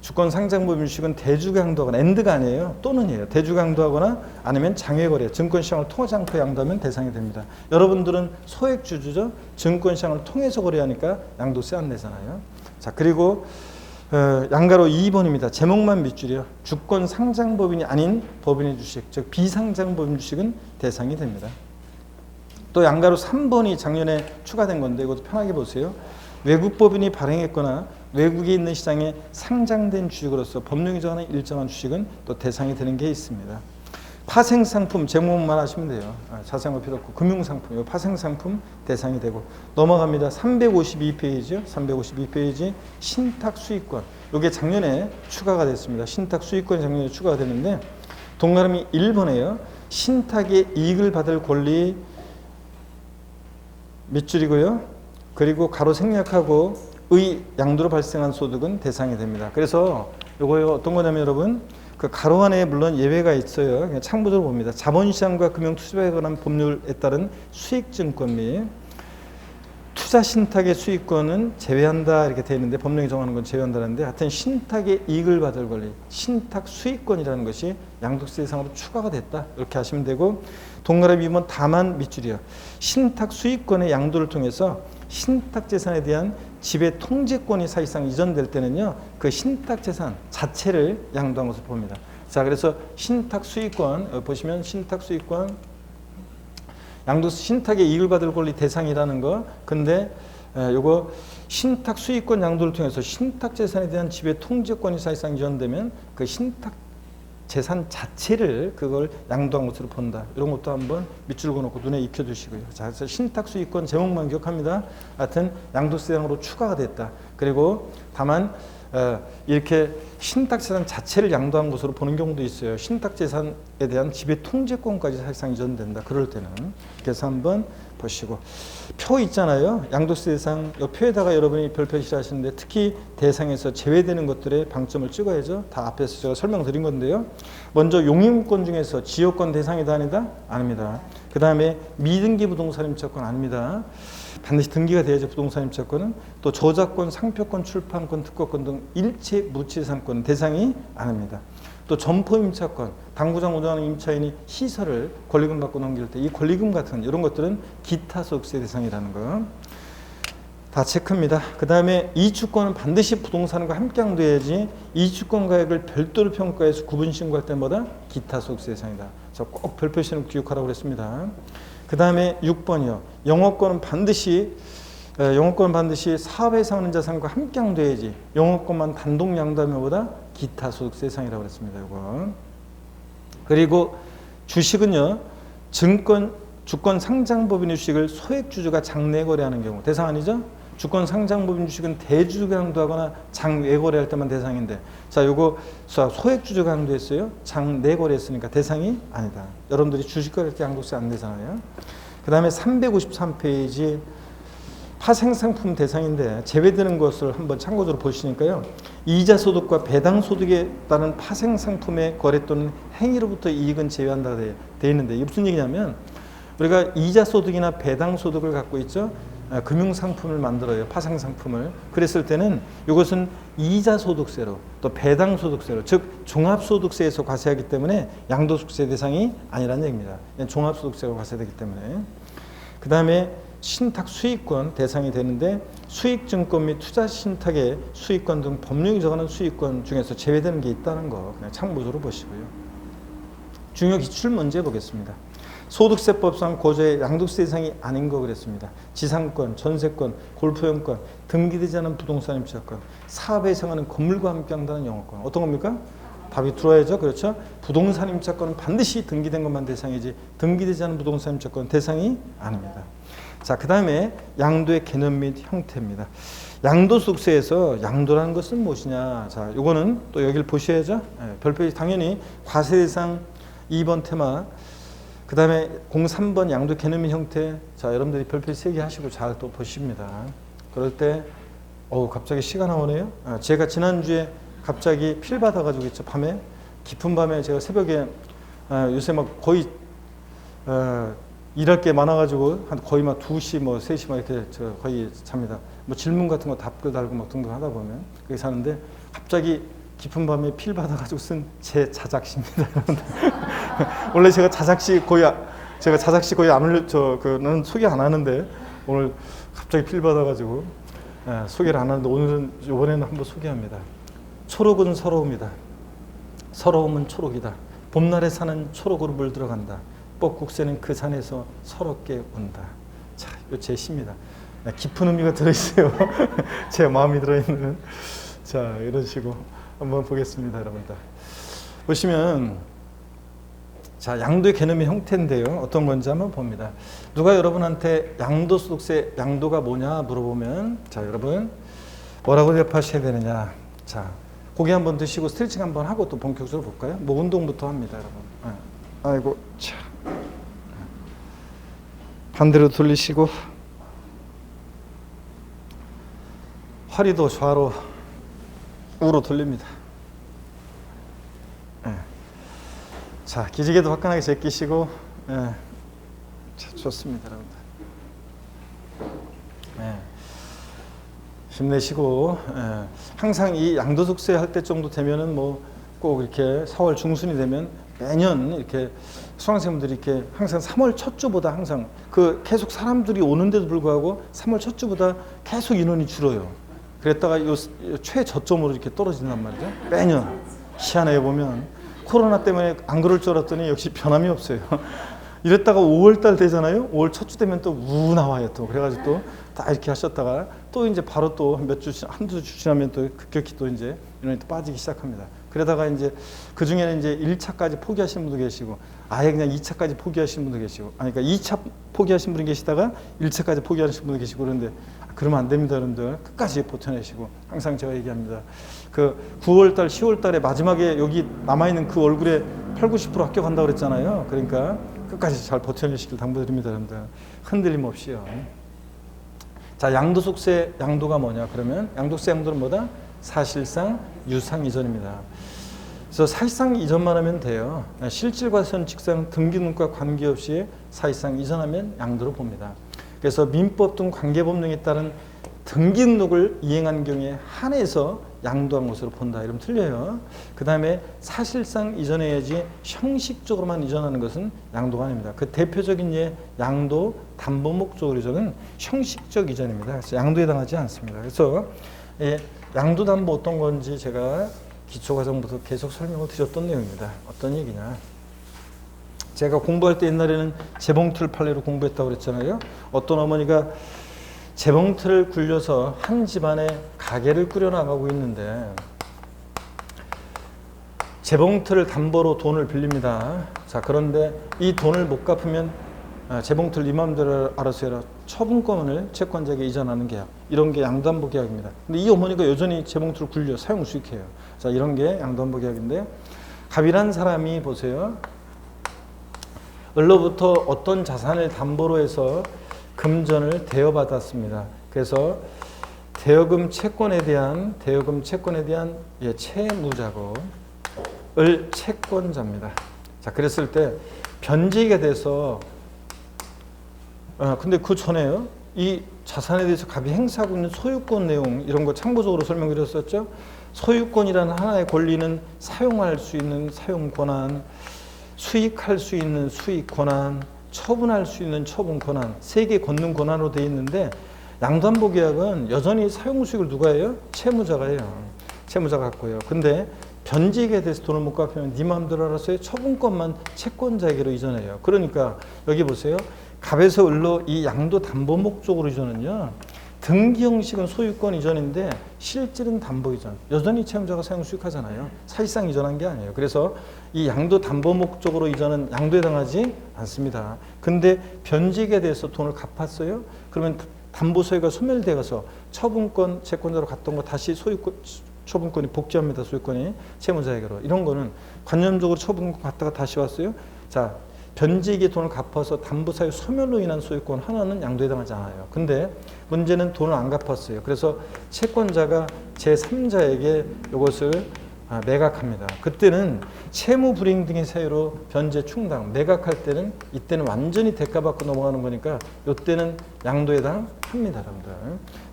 주권 상장법인 주식은 대주가 양도하거나 엔드가 아니에요. 또는이에요. 대주가 양도하거나 아니면 장외 거래, 증권시장을 통하지 않고 양도하면 대상이 됩니다. 여러분들은 소액주주죠. 증권시장을 통해서 거래하니까 양도세 안 내잖아요. 자, 그리고 양가로 2번입니다. 제목만 밑줄이요. 주권 상장법인이 아닌 법인의 주식, 즉 비상장법인 주식은 대상이 됩니다. 또 양가로 3번이 작년에 추가된 건데 이것도 편하게 보세요. 외국 법인이 발행했거나 외국에 있는 시장에 상장된 주식으로서 법령이 정하는 일정한 주식은 또 대상이 되는 게 있습니다. 파생상품 제목만 하시면 돼요. 자세한 거 필요 없고 금융상품, 파생상품 대상이 되고 넘어갑니다. 352페이지요. 352페이지 신탁수익권. 이게 작년에 추가가 됐습니다. 신탁수익권이 작년에 추가가 됐는데 동그라미 1번에요. 신탁의 이익을 받을 권리 밑줄이고요. 그리고 가로 생략하고 의 양도로 발생한 소득은 대상이 됩니다. 그래서 이거요 어떤 거냐면 여러분 그 가로 안에 물론 예외가 있어요. 그냥 참고적으로 봅니다. 자본시장과 금융투자에 관한 법률에 따른 수익증권 및 투자신탁의 수익권은 제외한다 이렇게 되어 있는데 법령이 정하는 건 제외한다는데 하여튼 신탁의 이익을 받을 권리, 신탁 수익권이라는 것이 양도세 대상으로 추가가 됐다 이렇게 하시면 되고 동그라미 2번 다만 밑줄이요. 신탁 수익권의 양도를 통해서 신탁 재산에 대한 지배 통제권이 사실상 이전될 때는요, 그 신탁 재산 자체를 양도한 것을 봅니다. 자, 그래서 신탁 수익권 보시면 신탁 수익권 양도 신탁의 이익을 받을 권리 대상이라는 거. 근데 요거 신탁 수익권 양도를 통해서 신탁 재산에 대한 지배 통제권이 사실상 이전되면 그 신탁 재산 자체를 그걸 양도한 것으로 본다. 이런 것도 한번 밑줄 그어놓고 눈에 익혀두시고요. 자, 그래서 신탁 수익권 제목만 기억합니다. 하여튼 양도세 대상으로 추가가 됐다. 그리고 다만 이렇게 신탁 재산 자체를 양도한 것으로 보는 경우도 있어요. 신탁 재산에 대한 지배 통제권까지 사실상 이전된다. 그럴 때는 그래서 한번 보시고 표 있잖아요. 양도세 대상 이 표에다가 여러분이 별표시를 하시는데 특히 대상에서 제외되는 것들의 방점을 찍어야죠. 다 앞에서 제가 설명드린 건데요. 먼저 용인권 중에서 지역권 대상이다 아니다? 아닙니다. 그 다음에 미등기 부동산 임차권 아닙니다. 반드시 등기가 돼야지 부동산 임차권은. 또 저작권, 상표권, 출판권, 특허권 등 일체 무치상권 대상이 아닙니다. 또 점포 임차권, 당구장 운영하는 임차인이 시설을 권리금 받고 넘길 때 이 권리금 같은 이런 것들은 기타 소득세 대상이라는 거 다 체크입니다. 그 다음에 이주권은 반드시 부동산과 함께 항돼야지 이주권 가액을 별도로 평가해서 구분 신고할 때마다 기타 소득세 대상이다. 꼭 별표시는 기억하라고 그랬습니다. 그 다음에 6번이요. 영업권은 반드시 사업에 상하는 자산과 함께 항돼야지 영업권만 단독 양도하면보다 기타 소득세 대상이라고 그랬습니다. 이거. 그리고 주식은요. 주권 상장법인 주식을 소액주주가 장내거래하는 경우 대상 아니죠? 주권 상장법인 주식은 대주주가 항도하거나 장외거래할 때만 대상인데, 자, 요거 소액주주가 항도했어요. 장내거래했으니까 대상이 아니다. 여러분들이 주식 거래할 때 양도세 안 내잖아요. 그 다음에 353페이지 파생상품 대상인데 제외되는 것을 한번 참고적으로 보시니까요. 이자소득과 배당소득에 따른 파생상품의 거래 또는 행위로부터 이익은 제외한다 되어 있는데 이게 무슨 얘기냐면 우리가 이자소득이나 배당소득을 갖고 있죠. 금융상품을 만들어요. 파생상품을. 그랬을 때는 이것은 이자소득세로 또 배당소득세로 즉 종합소득세에서 과세하기 때문에 양도소득세 대상이 아니라는 얘기입니다. 종합소득세가 과세되기 때문에. 그 다음에 신탁 수익권 대상이 되는데 수익증권 및 투자신탁의 수익권 등 법령이 정하는 수익권 중에서 제외되는 게 있다는 거 그냥 참고적으로 보시고요. 중요 기출문제 보겠습니다. 소득세법상 고조의 양도세 대상이 아닌 거 그랬습니다. 지상권, 전세권, 골프용권, 등기되지 않은 부동산 임차권, 사업에 해당하는 건물과 함께 한다는 영업권. 어떤 겁니까? 답이 들어야죠. 그렇죠? 부동산 임차권은 반드시 등기된 것만 대상이지 등기되지 않은 부동산 임차권 대상이 아닙니다. 자, 그 다음에 양도의 개념 및 형태입니다. 양도소득세에서 양도라는 것은 무엇이냐? 자, 요거는 또 여기를 보셔야죠. 별표지 당연히 과세 대상 2번 테마. 그 다음에 03번 양도 개념 및 형태. 자, 여러분들이 별표지 3개 하시고 잘 또 보십니다. 그럴 때, 갑자기 시가 나오네요. 제가 지난주에 갑자기 필 받아가지고 있죠. 밤에. 깊은 밤에 제가 새벽에, 요새 막 거의, 일할 게 많아가지고 한 거의 막 2시, 3시 막 이렇게 거의 잡니다. 뭐 질문 같은 거 답글 달고 막 등등 하다 보면 그렇게 사는데 갑자기 깊은 밤에 필 받아가지고 쓴 제 자작시입니다. 원래 제가 자작시 거의 안 그는 소개 안 하는데 오늘 갑자기 필 받아가지고 소개를 안 하는데 이번에는 한번 소개합니다. 초록은 서러움이다. 서러움은 초록이다. 봄날에 사는 초록으로 물들어간다. 뻐국새는 그 산에서 서럽게 운다. 자, 이거 제 시입니다. 깊은 의미가 들어있어요. 제 마음이 들어있는. 자, 이런 식으로 한번 보겠습니다, 여러분들. 보시면, 자, 양도의 개념의 형태인데요. 어떤 건지 한번 봅니다. 누가 여러분한테 양도소득세, 양도가 뭐냐 물어보면, 자, 여러분, 뭐라고 대답하셔야 되느냐. 자, 고개 한번 드시고 스트레칭 한번 하고 또 본격적으로 볼까요? 뭐 운동부터 합니다, 여러분. 아이고, 참. 반대로 돌리시고 허리도 좌로 우로 돌립니다. 자, 기지개도 화끈하게 제끼시고 자, 좋습니다, 여러분들. 힘내시고 항상 이 양도소득세 할 때 정도 되면은 뭐 꼭 이렇게 4월 중순이 되면 매년 이렇게 수강생분들이 이렇게 항상 3월 첫 주보다 항상 계속 사람들이 오는데도 불구하고 3월 첫 주보다 계속 인원이 줄어요. 그랬다가 최저점으로 이렇게 떨어진단 말이죠. 매년 희한하게 보면 코로나 때문에 안 그럴 줄 알았더니 역시 변함이 없어요. 이랬다가 5월달 되잖아요. 5월 첫 주 되면 또 나와요. 또 그래가지고 또 다 이렇게 하셨다가 또 이제 바로 또 한두 주 지나면 또 급격히 또 이제 인원이 또 빠지기 시작합니다. 그러다가 이제 그 중에는 이제 1차까지 포기하시는 분도 계시고 아예 그냥 2차까지 포기하시는 분도 계시고 그러니까 2차 포기하신 분이 계시다가 1차까지 포기하신 분도 계시고 그런데 그러면 안 됩니다, 여러분들. 끝까지 버텨내시고 항상 제가 얘기합니다. 그 9월달, 10월달에 마지막에 여기 남아있는 그 얼굴에 80~90% 합격한다고 그랬잖아요. 그러니까 끝까지 잘 버텨내시길 당부드립니다, 여러분들. 흔들림 없이요. 자, 양도소득세 양도가 뭐냐? 그러면 양도세 양도는 뭐다? 사실상 유상 이전입니다. 그래서 사실상 이전만 하면 돼요. 실질과세는 직상 등기능과 관계없이 사실상 이전하면 양도로 봅니다. 그래서 민법 등 관계법 등에 따른 등기등록을 이행한 경우에 한해서 양도한 것으로 본다. 이러면 틀려요. 그 다음에 사실상 이전해야지 형식적으로만 이전하는 것은 양도가 아닙니다. 그 대표적인 예 양도 담보 목적으로 이전은 형식적 이전입니다. 그래서 양도에 해당하지 않습니다. 그래서 예, 양도 담보 어떤 건지 제가 기초과정부터 계속 설명을 드렸던 내용입니다. 어떤 얘기냐? 제가 공부할 때 옛날에는 재봉틀 판례로 공부했다고 그랬잖아요. 어떤 어머니가 재봉틀을 굴려서 한 집안에 가게를 꾸려나가고 있는데 재봉틀을 담보로 돈을 빌립니다. 자, 그런데 이 돈을 못 갚으면 재봉틀 네 맘대로 알아서 해라. 처분권을 채권자에게 이전하는 계약. 이런 게 양도담보 계약입니다. 근데 이 어머니가 여전히 재봉틀을 굴려 사용 수익해요. 자, 이런 게 양도담보 계약인데 갑이란 사람이 보세요. 을로부터 어떤 자산을 담보로 해서 금전을 대여받았습니다. 그래서 대여금 채권에 대한 예, 채무자고 을 채권자입니다. 자, 그랬을 때 변제가 돼서 근데 그 전에요. 이 자산에 대해서 갑이 행사하고 있는 소유권 내용 이런 거 참고적으로 설명드렸었죠. 소유권이라는 하나의 권리는 사용할 수 있는 사용 권한, 수익할 수 있는 수익 권한, 처분할 수 있는 처분 권한, 세 개 걷는 권한으로 되어 있는데 양도담보 계약은 여전히 사용 수익을 누가 해요? 채무자가 해요. 채무자가 갖고요. 근데 변제에 대해서 돈을 못 갚으면 네 마음대로 알아서 해. 처분권만 채권자에게로 이전해요. 그러니까 여기 보세요. 갑에서 을로 이 양도담보 목적으로 이전은요. 등기 형식은 소유권 이전인데 실질은 담보 이전. 여전히 채무자가 사용 수익하잖아요. 사실상 이전한 게 아니에요. 그래서 이 양도담보 목적으로 이전은 양도에 해당하지 않습니다. 근데 변제에 대해서 돈을 갚았어요. 그러면 담보 소유가 소멸되어서 처분권 채권자로 갔던 거 다시 소유권 처분권이 복귀합니다. 소유권이 채무자에게로. 이런 거는 관념적으로 처분권 갔다가 다시 왔어요. 자, 변제에게 돈을 갚아서 담보사유 소멸로 인한 소유권 하나는 양도에 해당하지 않아요. 근데 문제는 돈을 안 갚았어요. 그래서 채권자가 제3자에게 이것을 매각합니다. 그때는 채무 불이행 등의 사유로 변제 충당, 매각할 때는 이때는 완전히 대가받고 넘어가는 거니까 이때는 양도에 해당합니다. 여러분들.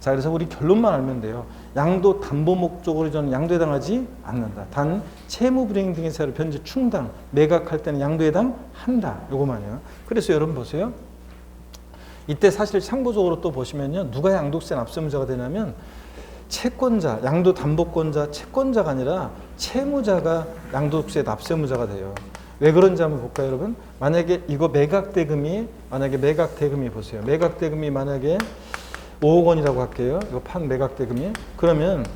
자, 그래서 우리 결론만 알면 돼요. 양도 담보 목적으로 저는 양도에 해당하지 않는다. 단 채무 불이행 등의 사유로 변제 충당, 매각할 때는 양도에 해당한다. 요거만요. 그래서 여러분 보세요. 이때 사실 참고적으로 또 보시면요. 누가 양도세 납세무자가 되냐면 채권자, 양도담보권자, 채권자가 아니라 채무자가 양도세 납세무자가 돼요. 왜 그런지 한번 볼까요, 여러분? 만약에 이거 매각대금이 보세요. 매각대금이 만약에 5억 원이라고 할게요. 이거 판 매각대금이. 그러면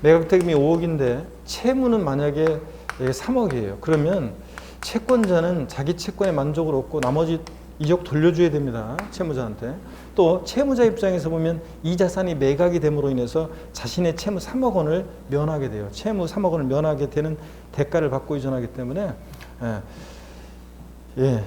매각대금이 5억인데 채무는 만약에 3억이에요. 그러면 채권자는 자기 채권에 만족을 얻고 나머지 2억 돌려줘야 됩니다. 채무자한테. 또 채무자 입장에서 보면 이 자산이 매각이 됨으로 인해서 자신의 채무 3억 원을 면하게 돼요. 채무 3억 원을 면하게 되는 대가를 받고 이전하기 때문에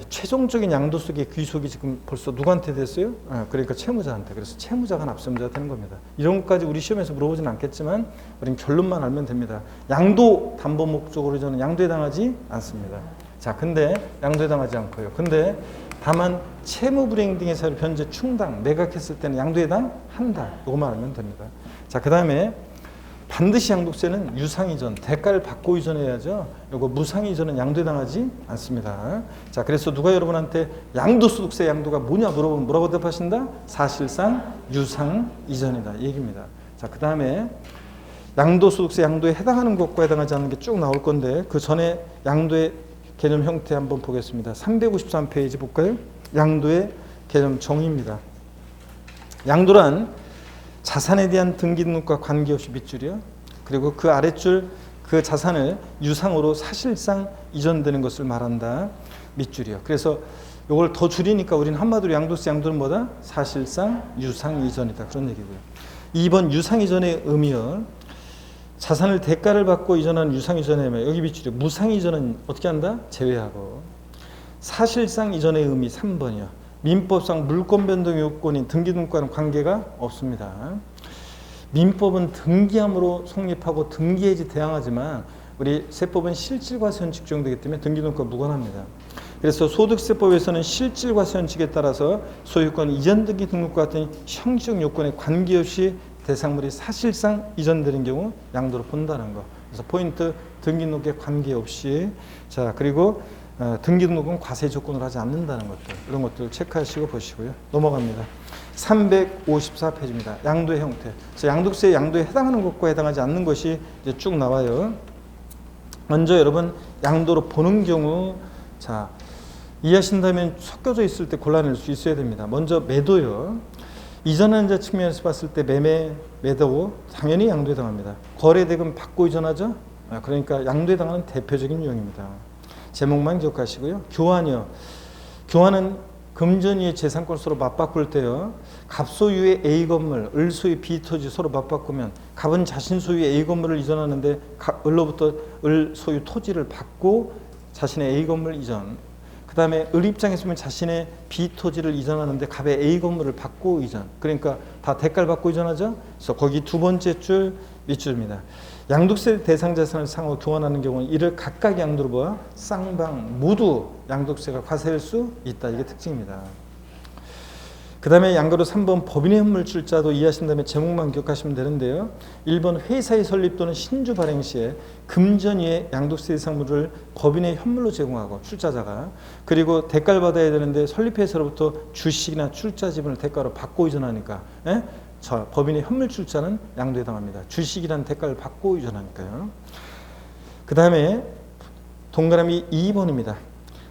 최종적인 양도속의 귀속이 지금 벌써 누구한테 됐어요? 그러니까 채무자한테. 그래서 채무자가 납세무자가 되는 겁니다. 이런 것까지 우리 시험에서 물어보진 않겠지만 우리는 결론만 알면 됩니다. 양도 담보 목적으로 저는 양도에 해당하지 않습니다. 자, 근데 양도에 해당하지 않고요. 근데 다만 채무 불이행 등의 사유로 변제 충당, 매각했을 때는 양도에 해당한다. 이것만 알면 됩니다. 자, 그 다음에 반드시 양도세는 유상이전, 대가를 받고 이전해야죠. 이거 무상이전은 양도에 해당하지 않습니다. 자, 그래서 누가 여러분한테 양도소득세 양도가 뭐냐 물어보면 뭐라고 대답하신다? 사실상 유상이전이다. 이 얘기입니다. 자, 그 다음에 양도소득세 양도에 해당하는 것과 해당하지 않는 게 쭉 나올 건데 그 전에 양도의 개념 형태 한번 보겠습니다. 353페이지 볼까요? 양도의 개념 정의입니다. 양도란 자산에 대한 등기 등록과 관계없이 밑줄이요. 그리고 그 아랫줄 그 자산을 유상으로 사실상 이전되는 것을 말한다. 밑줄이요. 그래서 이걸 더 줄이니까 우리는 한마디로 양도세 양도는 뭐다? 사실상 유상 이전이다. 그런 얘기고요. 2번 유상 이전의 의미요. 자산을 대가를 받고 이전하는 유상 이전의 의미. 여기 밑줄이요. 무상 이전은 어떻게 한다? 제외하고. 사실상 이전의 의미 3번이요. 민법상 물권 변동 요건인 등기 등록과는 관계가 없습니다. 민법은 등기함으로 성립하고 등기해지 대항하지만 우리 세법은 실질과 현직 적용되기 때문에 등기 등록과 무관합니다. 그래서 소득세법에서는 실질과 현직에 따라서 소유권 이전 등기 등록과 같은 형식 요건에 관계없이 대상물이 사실상 이전되는 경우 양도로 본다는 거. 그래서 포인트 등기 등록에 관계없이. 자, 그리고 등기 등록은 과세 조건을 하지 않는다는 것들, 이런 것들 체크하시고 보시고요. 넘어갑니다. 354페이지입니다. 양도의 형태. 그래서 양도세 양도에 해당하는 것과 해당하지 않는 것이 이제 쭉 나와요. 먼저 여러분 양도로 보는 경우, 자, 이해하신다면 섞여져 있을 때 골라낼 수 있어야 됩니다. 먼저 매도요. 이전하는 자 측면에서 봤을 때 매도 당연히 양도에 해당합니다. 거래대금 받고 이전하죠. 그러니까 양도에 해당하는 대표적인 유형입니다. 제목만 기억하시고요. 교환이요. 교환은 금전위의 재산권 서로 맞바꿀 때요. 갑 소유의 A 건물, 을 소유의 B 토지 서로 맞바꾸면 갑은 자신 소유의 A 건물을 이전하는데 을로부터 을 소유 토지를 받고 자신의 A 건물 이전. 그 다음에 을 입장에서 보면 자신의 B 토지를 이전하는데 갑의 A 건물을 받고 이전. 그러니까 다 대가를 받고 이전하죠. 그래서 거기 두 번째 줄 밑줄입니다. 양도세 대상 자산을 상호 교환하는 경우는 이를 각각 양도로 보아 쌍방 모두 양도세가 과세될 수 있다. 이게 특징입니다. 그 다음에 양도로 3번 법인의 현물 출자도 이해하신다면 제목만 기억하시면 되는데요. 1번 회사의 설립 또는 신주 발행 시에 금전위의 양도세 대상물을 법인의 현물로 제공하고 출자자가, 그리고 대가를 받아야 되는데 설립회사로부터 주식이나 출자 지분을 대가로 받고 이전하니까, 자, 법인의 현물 출자는 양도에 해당합니다. 주식이라는 대가를 받고 이전하니까요. 그 다음에 동그라미 2번입니다.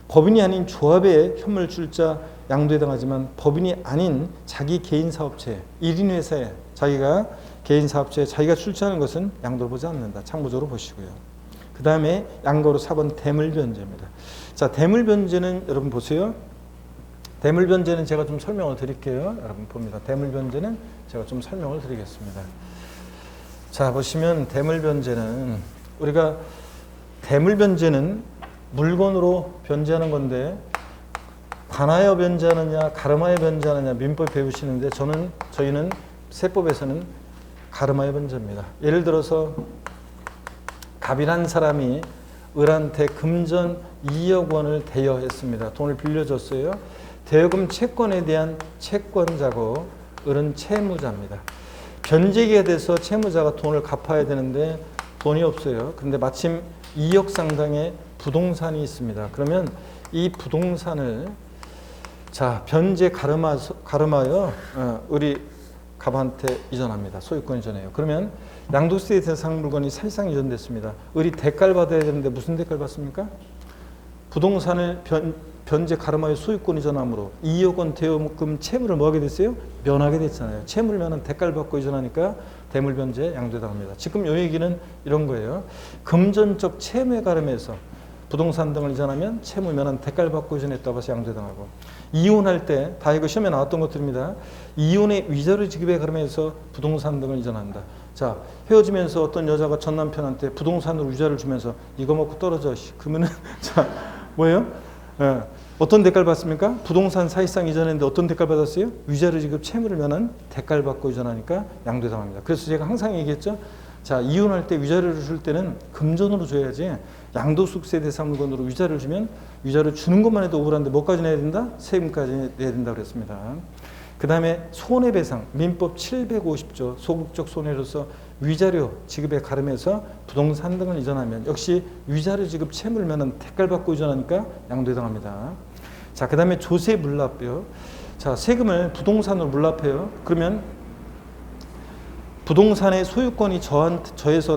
법인이 아닌 조합의 현물 출자 양도에 해당하지만 법인이 아닌 자기 개인 사업체, 1인 회사에 자기가 개인 사업체에 자기가 출자하는 것은 양도를 보지 않는다. 참고적으로 보시고요. 그 다음에 양도로 4번 대물변제입니다. 자, 대물변제는 여러분 보세요. 대물변제는 제가 좀 설명을 드릴게요. 여러분 봅니다. 대물변제는 제가 좀 설명을 드리겠습니다. 자, 보시면 대물변제는 우리가 대물변제는 물건으로 변제하는 건데 관하여 변제하느냐 가름하여 변제하느냐 민법 배우시는데 저희는 세법에서는 가름하여 변제입니다. 예를 들어서 갑이란 사람이 을한테 금전 2억 원을 대여했습니다. 돈을 빌려줬어요. 대여금 채권에 대한 채권자고 을은 채무자입니다. 변제기가 돼서 채무자가 돈을 갚아야 되는데 돈이 없어요. 그런데 마침 2억 상당의 부동산이 있습니다. 그러면 이 부동산을 자, 변제 가름하여 을이 갑한테 이전합니다. 소유권 이전해요. 그러면 양도세 대상 물건이 사실상 이전됐습니다. 을이 대가를 받아야 되는데 무슨 대가를 받습니까? 부동산을 변제 가름하여 소유권 이전함으로 2억 원 대여금 채무를 뭐 하게 됐어요? 면하게 됐잖아요. 채무를 면한 대가를 받고 이전하니까 대물변제 양도에 해당합니다. 지금 이 얘기는 이런 거예요. 금전적 채무에 가름해서 부동산 등을 이전하면 채무 면한 대가를 받고 이전했다고 해서 양도에 해당하고, 이혼할 때 다 이거 시험에 나왔던 것들입니다. 이혼의 위자료 지급에 가름해서 부동산 등을 이전한다. 자, 헤어지면서 어떤 여자가 전 남편한테 부동산으로 위자료를 주면서 이거 먹고 떨어져. 그러면은 자, 뭐예요? 어떤 대가를 받습니까? 부동산 사실상 이전했는데 어떤 대가를 받았어요? 위자료 지급 채무를 면한 대가를 받고 이전하니까 양도에 해당합니다. 그래서 제가 항상 얘기했죠. 자, 이혼할 때 위자료를 줄 때는 금전으로 줘야지 양도소득세 대상 물건으로 위자료를 주면 위자료 주는 것만 해도 억울한데 뭐까지 내야 된다? 세금까지 내야 된다고 그랬습니다. 그 다음에 손해배상 민법 750조 소극적 손해로서 위자료 지급에 가름해서 부동산 등을 이전하면 역시 위자료 지급 채무를 면한 대가를 받고 이전하니까 양도에 해당합니다. 자, 그 다음에 조세 물납이요. 자, 세금을 부동산으로 물납해요. 그러면 부동산의 소유권이 저에서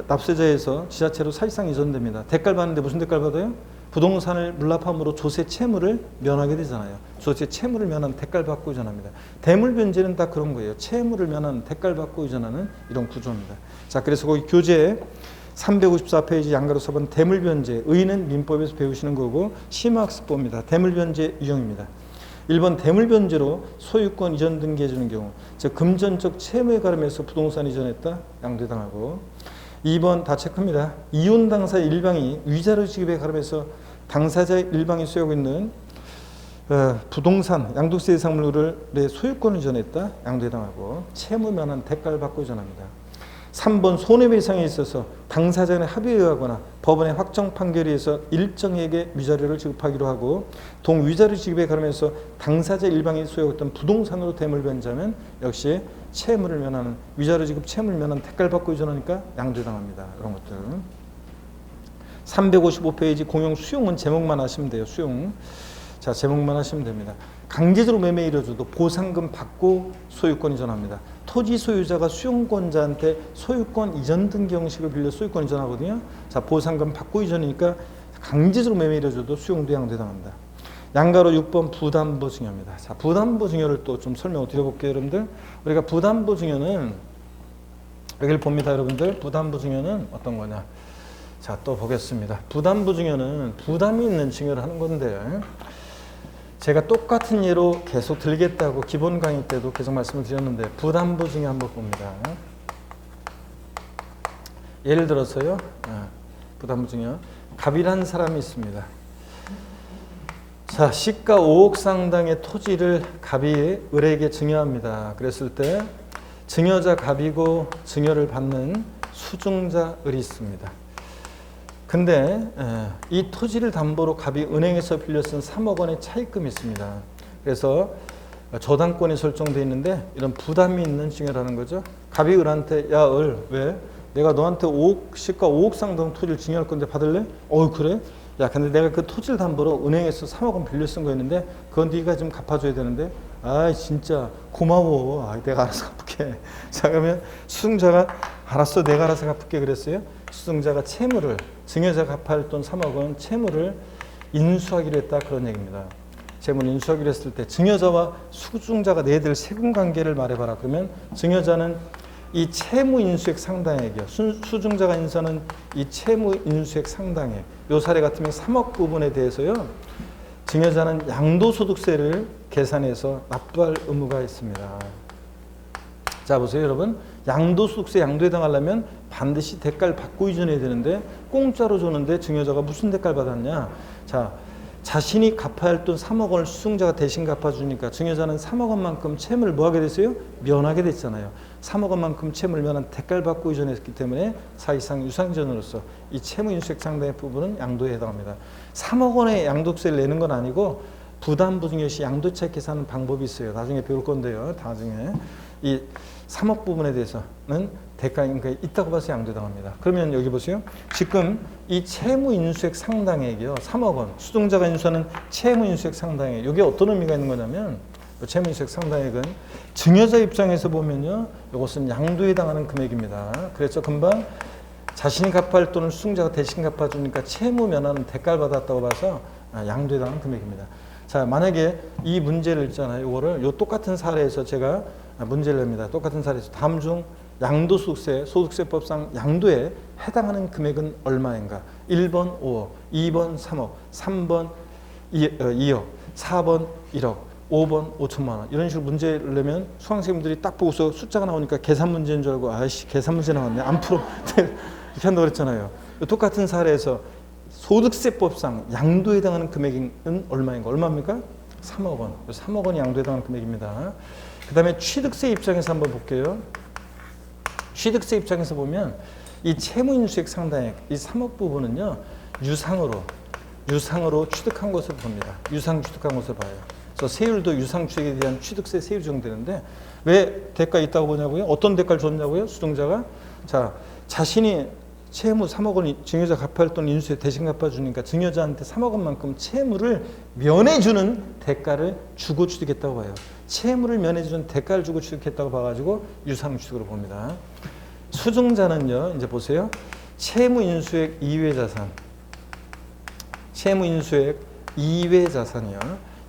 납세자에서 지자체로 사실상 이전됩니다. 대가를 받는데 무슨 대가를 받아요? 부동산을 물납함으로 조세 채무를 면하게 되잖아요. 조세 채무를 면한 대가를 받고 이전합니다. 대물변제는 다 그런 거예요. 채무를 면한 대가를 받고 이전하는 이런 구조입니다. 자, 그래서 거기 교재 354페이지 양가로 써본 대물변제, 의는 민법에서 배우시는 거고 심화학습법입니다. 대물변제 유형입니다. 1번 대물변제로 소유권 이전 등기해 주는 경우, 즉 금전적 채무에 가름해서 부동산 이전했다, 양도에 해당하고. 2번 다 체크입니다. 이혼 당사의 일방이 위자료 지급에 가름해서 당사자의 일방이 소유하고 있는 부동산, 양도세 대상 물건의 소유권을 이전했다, 양도에 해당하고. 채무 면한 대가를 받고 이전합니다. 3번 손해배상에 있어서 당사자 간의 합의에 의하거나 법원의 확정 판결에 의해서 일정에게 위자료를 지급하기로 하고 동위자료 지급에 관하면서 당사자 일방이 소유했던 부동산으로 대물 변자면 역시 채무를 면하는 위자료 지급 채무를 면하는 대가를 받고 유전하니까 양도당합니다. 이런 것들. 355페이지 공용 수용은 제목만 하시면 돼요. 수용. 자, 제목만 하시면 됩니다. 강제적으로 매매 이뤄줘도 보상금 받고 소유권 이전합니다. 토지 소유자가 수용권자한테 소유권 이전 등기 형식을 빌려 소유권 이전하거든요. 자, 보상금 받고 이전이니까 강제적으로 매매 이뤄줘도 수용도 양도당합니다. 양가로 6번 부담보 증여입니다. 자, 부담보 증여를 또 좀 설명을 드려볼게요, 여러분들. 우리가 부담보 증여는 여기를 봅니다, 여러분들. 부담보 증여는 어떤 거냐? 자, 또 보겠습니다. 부담보 증여는 부담이 있는 증여를 하는 건데 제가 똑같은 예로 계속 들겠다고 기본 강의 때도 계속 말씀을 드렸는데 부담보 증여 한번 봅니다. 예를 들어서요. 부담보 증여. 갑이라는 사람이 있습니다. 자, 시가 5억 상당의 토지를 갑이 을에게 증여합니다. 그랬을 때 증여자 갑이고 증여를 받는 수증자 을이 있습니다. 근데 이 토지를 담보로 갑이 은행에서 빌려 쓴 3억 원의 차입금이 있습니다. 그래서 저당권이 설정되어 있는데 이런 부담이 있는 증여라는 거죠. 갑이 을한테 야, 을 왜? 내가 너한테 시가 5억 상당 토지를 증여할 건데 받을래? 그래? 야, 근데 내가 그 토지를 담보로 은행에서 3억 원 빌려 쓴 거였는데 그건 네가 좀 갚아줘야 되는데 진짜 고마워. 내가 알아서 갚을게. 자, 그러면 수증자가 알았어, 내가 알아서 갚을게 그랬어요. 수증자가 채무를 증여자가 갚아야 할 돈 3억 원 채무를 인수하기로 했다, 그런 얘기입니다. 채무를 인수하기로 했을 때 증여자와 수증자가 내야 세금 관계를 말해봐라. 그러면 증여자는 이 채무 인수액 상당액이요. 수증자가 인수하는 이 채무 인수액 상당액. 요 사례 같으면 3억 부분에 대해서요. 증여자는 양도소득세를 계산해서 납부할 의무가 있습니다. 자, 보세요, 여러분. 양도소득세 양도에 해당하려면 반드시 대가를 받고 이전해야 되는데 공짜로 줬는데 증여자가 무슨 대가를 받았냐? 자, 자신이 갚아야 할 돈 3억 원을 수증자가 대신 갚아주니까 증여자는 3억 원만큼 채무를 뭐하게 됐어요? 면하게 됐잖아요. 3억 원만큼 채무를 면한 대가를 받고 이전했기 때문에 사실상 유상이전으로서 이 채무 인수액 상당의 부분은 양도에 해당합니다. 3억 원의 양도세를 내는 건 아니고 부담보 증여 시 양도차익 계산하는 방법이 있어요. 나중에 배울 건데요. 나중에 이 3억 부분에 대해서는 대가가 있다고 봐서 양도당합니다. 그러면 여기 보세요. 지금 이 채무 인수액 상당액이요. 3억 원. 수증자가 인수하는 채무 인수액 상당액. 이게 어떤 의미가 있는 거냐면 채무 인수액 상당액은 증여자 입장에서 보면요. 이것은 양도에 해당하는 금액입니다. 그래서 금방 자신이 갚아야 할 돈을 수증자가 대신 갚아주니까 채무 면하는 대가를 받았다고 봐서 양도에 해당하는 금액입니다. 자, 만약에 이 문제를 있잖아요. 이거를 요 똑같은 사례에서 제가 문제를 냅니다. 똑같은 사례에서 다음 중 양도소득세, 소득세법상 양도에 해당하는 금액은 얼마인가? 1번 5억, 2번 3억, 3번 2억, 4번 1억, 5번 5천만 원. 이런 식으로 문제를 내면 수강생님들이 딱 보고서 숫자가 나오니까 계산 문제인 줄 알고 계산 문제 나왔네. 안 풀어. 이렇게 한다고 그랬잖아요. 똑같은 사례에서 소득세법상 양도에 해당하는 금액은 얼마인가? 얼마입니까? 3억 원. 3억 원이 양도에 해당하는 금액입니다. 그 다음에 취득세 입장에서 한번 볼게요. 취득세 입장에서 보면 이 채무인수액 상당액, 이 3억 부분은요, 유상으로 취득한 것을 봅니다. 유상 취득한 것을 봐요. 그래서 세율도 유상 취득에 대한 취득세 세율 적용되는데 왜 대가 있다고 보냐고요? 어떤 대가를 줬냐고요? 수증자가? 자, 자신이 채무 3억 원 증여자 갚아야 할 돈 인수에 대신 갚아주니까 증여자한테 3억 원만큼 채무를 면해주는 대가를 주고 취득했다고 봐요. 채무를 면해주는 대가를 주고 취득했다고 봐가지고 유상취득으로 봅니다. 수증자는요, 이제 보세요. 채무 인수액 이외 자산. 채무 인수액 이외 자산이요.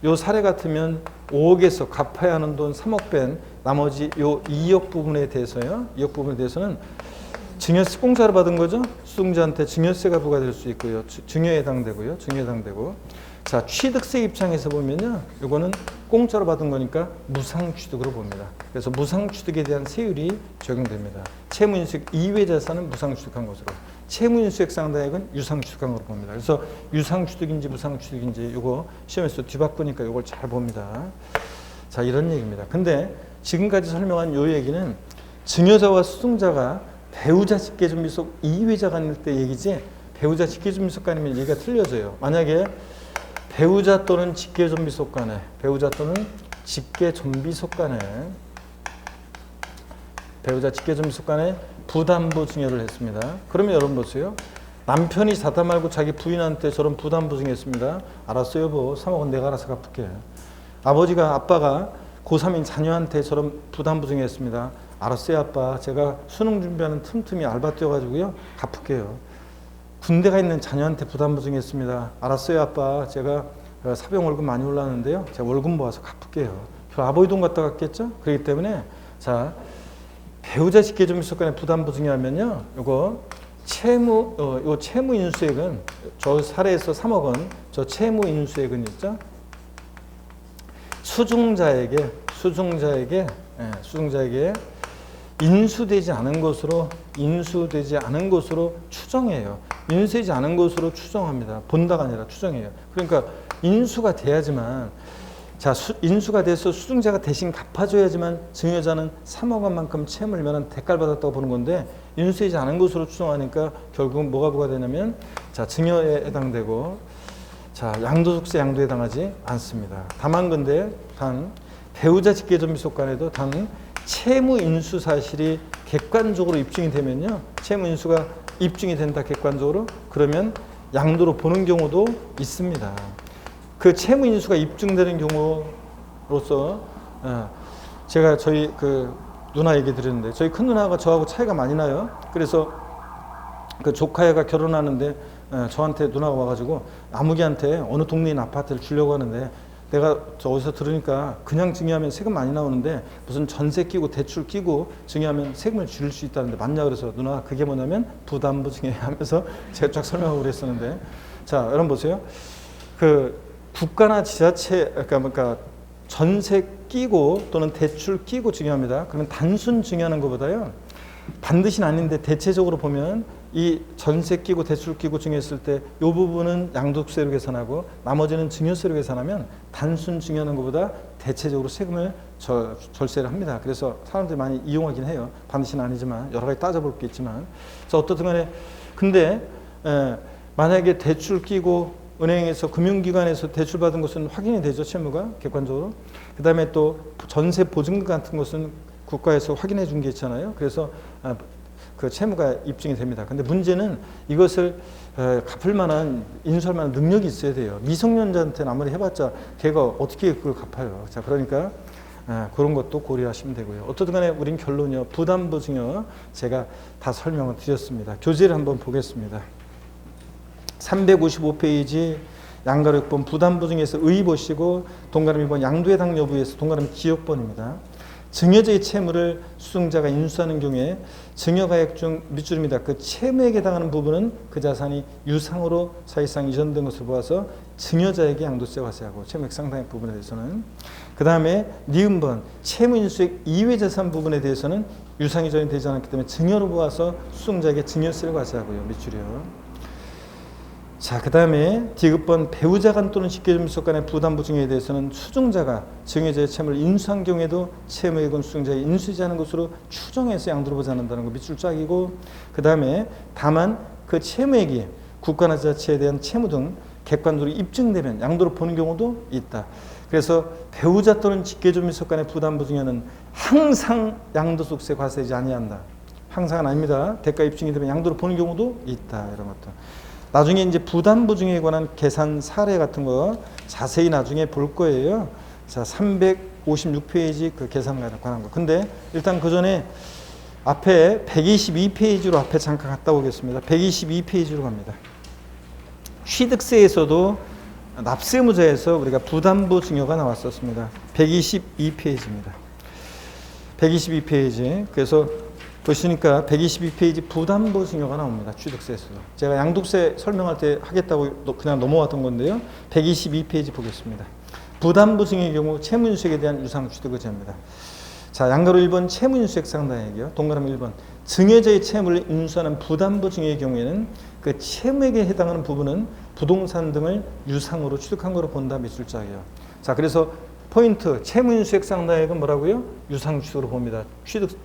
요 사례 같으면 5억에서 갚아야 하는 돈 3억 뺀 나머지 요 2억 부분에 대해서요. 2억 부분에 대해서는 증여세 공짜로 받은 거죠. 수증자한테 증여세가 부과될 수 있고요. 증여에 해당되고요. 증여에 해당되고. 자, 취득세 입장에서 보면요. 요거는 공짜로 받은 거니까 무상취득으로 봅니다. 그래서 무상취득에 대한 세율이 적용됩니다. 채무인수액 이외 자산은 무상취득한 것으로, 채무인수액 상당액은 유상취득한 것으로 봅니다. 그래서 유상취득인지 무상취득인지 요거 시험에서 뒤바꾸니까 요걸 잘 봅니다. 자, 이런 얘기입니다. 근데 지금까지 설명한 요 얘기는 증여자와 수증자가 배우자 직계존비속 이외자가 아닐 때 얘기지 배우자 직계존비속 간이면 얘기가 틀려져요. 만약에 배우자 또는 직계존비속 간에 배우자 또는 직계존비속 간에 배우자 직계존비속 간에 부담부 증여를 했습니다. 그러면 여러분 보세요. 남편이 자다 말고 자기 부인한테 저런 부담부 증여했습니다. 알았어 여보 3억은 내가 알아서 갚을게. 아빠가 고3인 자녀한테 저런 부담부 증여했습니다. 알았어요 아빠 제가 수능 준비하는 틈틈이 알바 뛰어가지고요 갚을게요. 군대가 있는 자녀한테 부담부 증여했습니다. 알았어요 아빠 제가 사병 월급 많이 올랐는데요 제가 월급 모아서 갚을게요. 그 아버지 돈 갖다 갚겠죠? 그렇기 때문에 자 배우자 직계존비속 간의 부담부 증여하면요 요거 요 채무 인수액은 저 사례에서 3억은 저 채무 인수액은 있죠 수중자에게 인수되지 않은 것으로 추정해요. 인수되지 않은 것으로 추정합니다. 본다가 아니라 추정해요. 그러니까 인수가 돼야지만 자 인수가 돼서 수중자가 대신 갚아줘야지만 증여자는 3억 원만큼 채무를 면한 대가를 받았다고 보는 건데 인수되지 않은 것으로 추정하니까 결국은 뭐가 부과되냐면 자 증여에 해당되고 자 양도소득세 양도에 해당하지 않습니다. 다만 근데 단 배우자 직계존비속 간에도 단 채무 인수 사실이 객관적으로 입증이 되면요 채무 인수가 입증이 된다 객관적으로 그러면 양도로 보는 경우도 있습니다. 그 채무 인수가 입증되는 경우로서 제가 저희 그 누나 얘기 드렸는데 저희 큰 누나가 저하고 차이가 많이 나요. 그래서 그 조카애가 결혼하는데 저한테 누나가 와가지고 아무개한테 어느 동네에 있는 아파트를 주려고 하는데 내가 저 어디서 들으니까 그냥 증여하면 세금 많이 나오는데 무슨 전세 끼고 대출 끼고 증여하면 세금을 줄일 수 있다는데 맞냐 그래서 누나 그게 뭐냐면 부담부 증여하면서 제가 쫙 설명하고 그랬었는데 자 여러분 보세요. 그 국가나 지자체 그러니까 전세 끼고 또는 대출 끼고 증여합니다. 그러면 단순 증여하는 것보다요 반드시는 아닌데 대체적으로 보면 이 전세 끼고 대출 끼고 증여했을 때 이 부분은 양도세로 계산하고 나머지는 증여세로 계산하면 단순 증여하는 것보다 대체적으로 세금을 절세를 합니다. 그래서 사람들이 많이 이용하긴 해요. 반드시는 아니지만 여러 가지 따져볼 게 있지만 어떻든 간에 근데 만약에 대출 끼고 은행에서 금융기관에서 대출 받은 것은 확인이 되죠. 채무가 객관적으로. 그 다음에 또 전세 보증금 같은 것은 국가에서 확인해 준 게 있잖아요. 그래서 그 채무가 입증이 됩니다. 근데 문제는 이것을 갚을 만한 인수할 만한 능력이 있어야 돼요. 미성년자한테는 아무리 해봤자 걔가 어떻게 그걸 갚아요. 자 그러니까 그런 것도 고려하시면 되고요. 어떻든 간에 우린 결론이요. 부담부 증여 제가 다 설명을 드렸습니다. 교재를 한번 보겠습니다. 355페이지 양가로 6번 부담부 증여에서 의 보시고 동그라미 2번 양도의 당 여부에서 동그라미 기억번입니다. 증여자의 채무를 수증자가 인수하는 경우에 증여가액 중 밑줄입니다. 그 채무액에 해당하는 부분은 그 자산이 유상으로 사실상 이전된 것을 보아서 증여자에게 양도세 과세하고 채무액 상당액 부분에 대해서는 그 다음에 니은번 채무 인수액 이외 자산 부분에 대해서는 유상 이전이 되지 않았기 때문에 증여로 보아서 수증자에게 증여세를 과세하고요. 밑줄이요. 자, 그 다음에 디귿번 배우자 간 또는 직계존비속 간의 부담부 증여에 대해서는 수증자가 증여자의 채무를 인수한 경우에도 채무액은 수증자의 인수하지 않은 것으로 추정해서 양도로 보지 않는다는 거 밑줄 짝이고 그 다음에 다만 그 채무액이 국가나 지자체에 대한 채무 등 객관적으로 입증되면 양도로 보는 경우도 있다. 그래서 배우자 또는 직계존비속 간의 부담부 증여는 항상 양도소득세 과세하지 아니한다. 항상은 아닙니다. 대가 입증이 되면 양도로 보는 경우도 있다. 이런 것도. 나중에 이제 부담부 증여에 관한 계산 사례 같은 거 자세히 나중에 볼 거예요. 자, 356페이지 그 계산에 관한 거. 근데 일단 그 전에 앞에 122페이지로 앞에 잠깐 갔다 오겠습니다. 122페이지로 갑니다. 취득세에서도 납세무자에서 우리가 부담부 증여가 나왔었습니다. 122페이지입니다. 122페이지. 그래서 보시니까 122페이지 부담부 증여가 나옵니다. 취득세에서도. 제가 양도세 설명할 때 하겠다고 그냥 넘어왔던 건데요. 122페이지 보겠습니다. 부담부 증여의 경우 채무인수액에 대한 유상 취득의제입니다. 자, 양가로 1번 채무인수액 상당액이요. 동그라미 1번 증여자의 채무를 인수하는 부담부 증여의 경우에는 그 채무액에 해당하는 부분은 부동산 등을 유상으로 취득한 거로 본다. 밑줄짝이에요. 자, 그래서 포인트 채무인수액 상당액은 뭐라고요? 유상 취득으로 봅니다. 취득세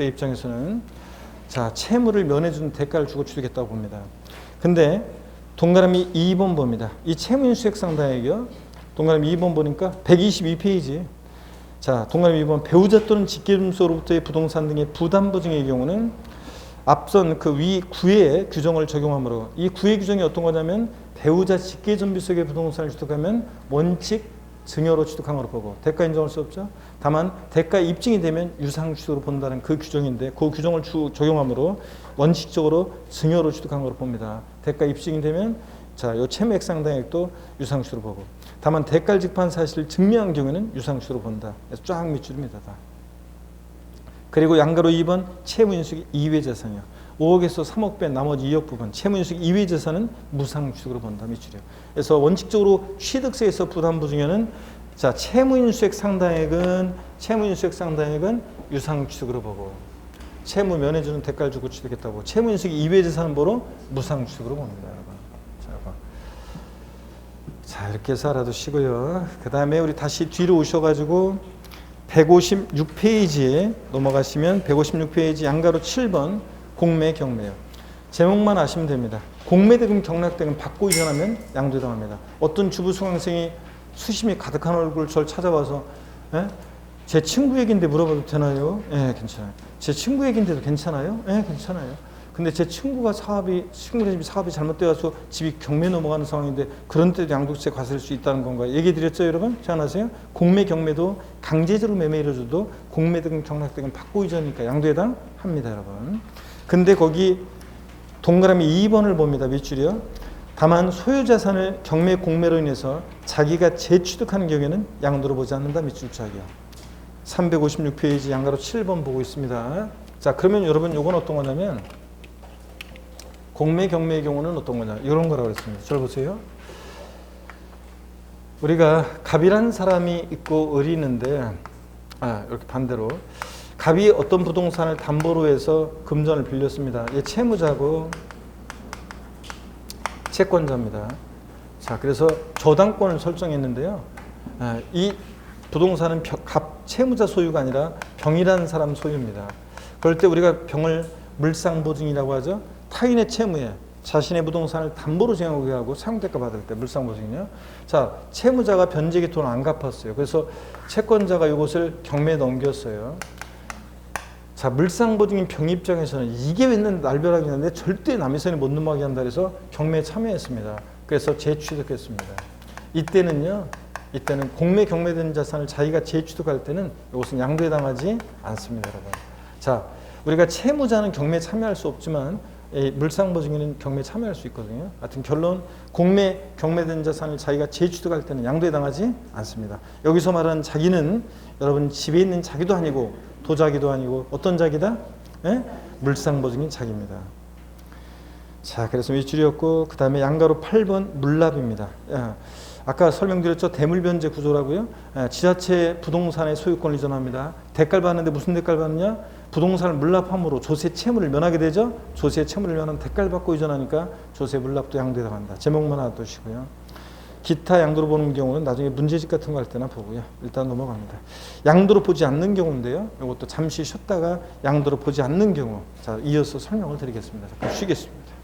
입장에서는 자, 채무를 면해주는 대가를 주고 취득했다고 봅니다. 근데 동그라미 2번 봅니다. 이 채무인수액 상당액이요. 동그라미 2번 보니까 122페이지. 자, 동그라미 2번 배우자 또는 직계점수로부터의 부동산 등의 부담 보증의 경우는 앞선 그 위 구의 규정을 적용하므로 이 구의 규정이 어떤 거냐면 배우자 직계점비속의 부동산을 취득하면 원칙 증여로 취득한 것으로 보고 대가 인정할 수 없죠. 다만 대가 입증이 되면 유상취득으로 본다는 그 규정인데 그 규정을 적용하므로 원칙적으로 증여로 취득한 것으로 봅니다. 대가 입증이 되면 자, 요 채무액 상당액도 유상취득으로 보고 다만 대가를 지급한 사실을 증명한 경우에는 유상취득으로 본다. 그래서 쫙 밑줄입니다. 다. 그리고 양가로 2번 채무인수익 이외 재산이요. 5억에서 3억 뺀 나머지 2억 부분 채무인수익 이외 재산은 무상취득으로 본다. 밑줄이요. 그래서 원칙적으로 취득세에서 부담보증에는 자, 채무인수액 상당액은 유상취득으로 보고 채무 면해주는 대가를 주고 취득했다고 채무인수익 이외 재산은 뭐로 무상취득으로 봅니다. 여러분. 자, 이렇게 해서 알아두시고요. 그 다음에 우리 다시 뒤로 오셔가지고 156페이지에 넘어가시면 156페이지 양가로 7번 공매 경매요. 제목만 아시면 됩니다. 공매대금 경락대금 받고 이전하면 양도당합니다. 어떤 주부 수강생이 수심이 가득한 얼굴 저를 찾아와서 제 친구 얘기인데 물어봐도 되나요? 예, 괜찮아요. 제 친구 얘기인데도 괜찮아요? 예, 괜찮아요. 근데 제 친구가 친구네 집이 사업이 잘못되어서 집이 경매 넘어가는 상황인데 그런 때도 양도세 과세할 수 있다는 건가요? 얘기 드렸죠, 여러분? 생각나세요? 공매 경매도 강제적으로 매매해줘도 공매대금 경락대금 받고 이전이니까 양도해당 합니다, 여러분. 근데 거기 동그라미 2번을 봅니다, 밑줄이요. 다만 소유자산을 경매 공매로 인해서 자기가 재취득하는 경우에는 양도로 보지 않는다, 밑줄 짜기요. 356페이지 양가로 7번 보고 있습니다. 자, 그러면 여러분 요건 어떤 거냐면 공매 경매의 경우는 어떤 거냐 이런 거라고 그랬습니다. 잘 보세요. 우리가 갑이라는 사람이 있고 을이 있는데 이렇게 반대로 갑이 어떤 부동산을 담보로 해서 금전을 빌렸습니다. 얘 채무자고 채권자입니다. 자, 그래서 저당권을 설정했는데요. 이 부동산은 갑 채무자 소유가 아니라 병이라는 사람 소유입니다. 그럴 때 우리가 병을 물상보증이라고 하죠. 타인의 채무에 자신의 부동산을 담보로 제공하게 하고 사용대가 받을 때 물상보증이요. 자, 채무자가 변제기 돈을 안 갚았어요. 그래서 채권자가 이것을 경매에 넘겼어요. 자, 물상보증인 병 입장에서는 이게 웬 날벼락이 있는데 절대 남의 손에 못 넘어가게 한다 그래서 경매에 참여했습니다. 그래서 재취득했습니다. 이때는 공매 경매된 자산을 자기가 재취득할 때는 이것은 양도에 당하지 않습니다, 여러분. 자, 우리가 채무자는 경매에 참여할 수 없지만 물상보증인은 경매에 참여할 수 있거든요. 하여튼 결론 공매 경매된 자산을 자기가 재취득할 때는 양도에 당하지 않습니다. 여기서 말하는 자기는 여러분 집에 있는 자기도 아니고 도자기도 아니고 어떤 자기다? 물상보증인 자기입니다. 자, 그래서 밑줄이었고 그 다음에 양가로 8번 물납입니다. 아까 설명드렸죠. 대물변제 구조라고요. 지자체 부동산의 소유권을 이전합니다. 대가를 받는데 무슨 대가를 받느냐? 부동산을 물납함으로 조세 채무를 면하게 되죠. 조세 채무를 면한 대가를 받고 이전하니까 조세 물납도 양도에 당한다. 제목만 알아두시고요. 기타 양도로 보는 경우는 나중에 문제집 같은 거 할 때나 보고요. 일단 넘어갑니다. 양도로 보지 않는 경우인데요. 이것도 잠시 쉬었다가 양도로 보지 않는 경우. 자, 이어서 설명을 드리겠습니다. 잠깐 쉬겠습니다.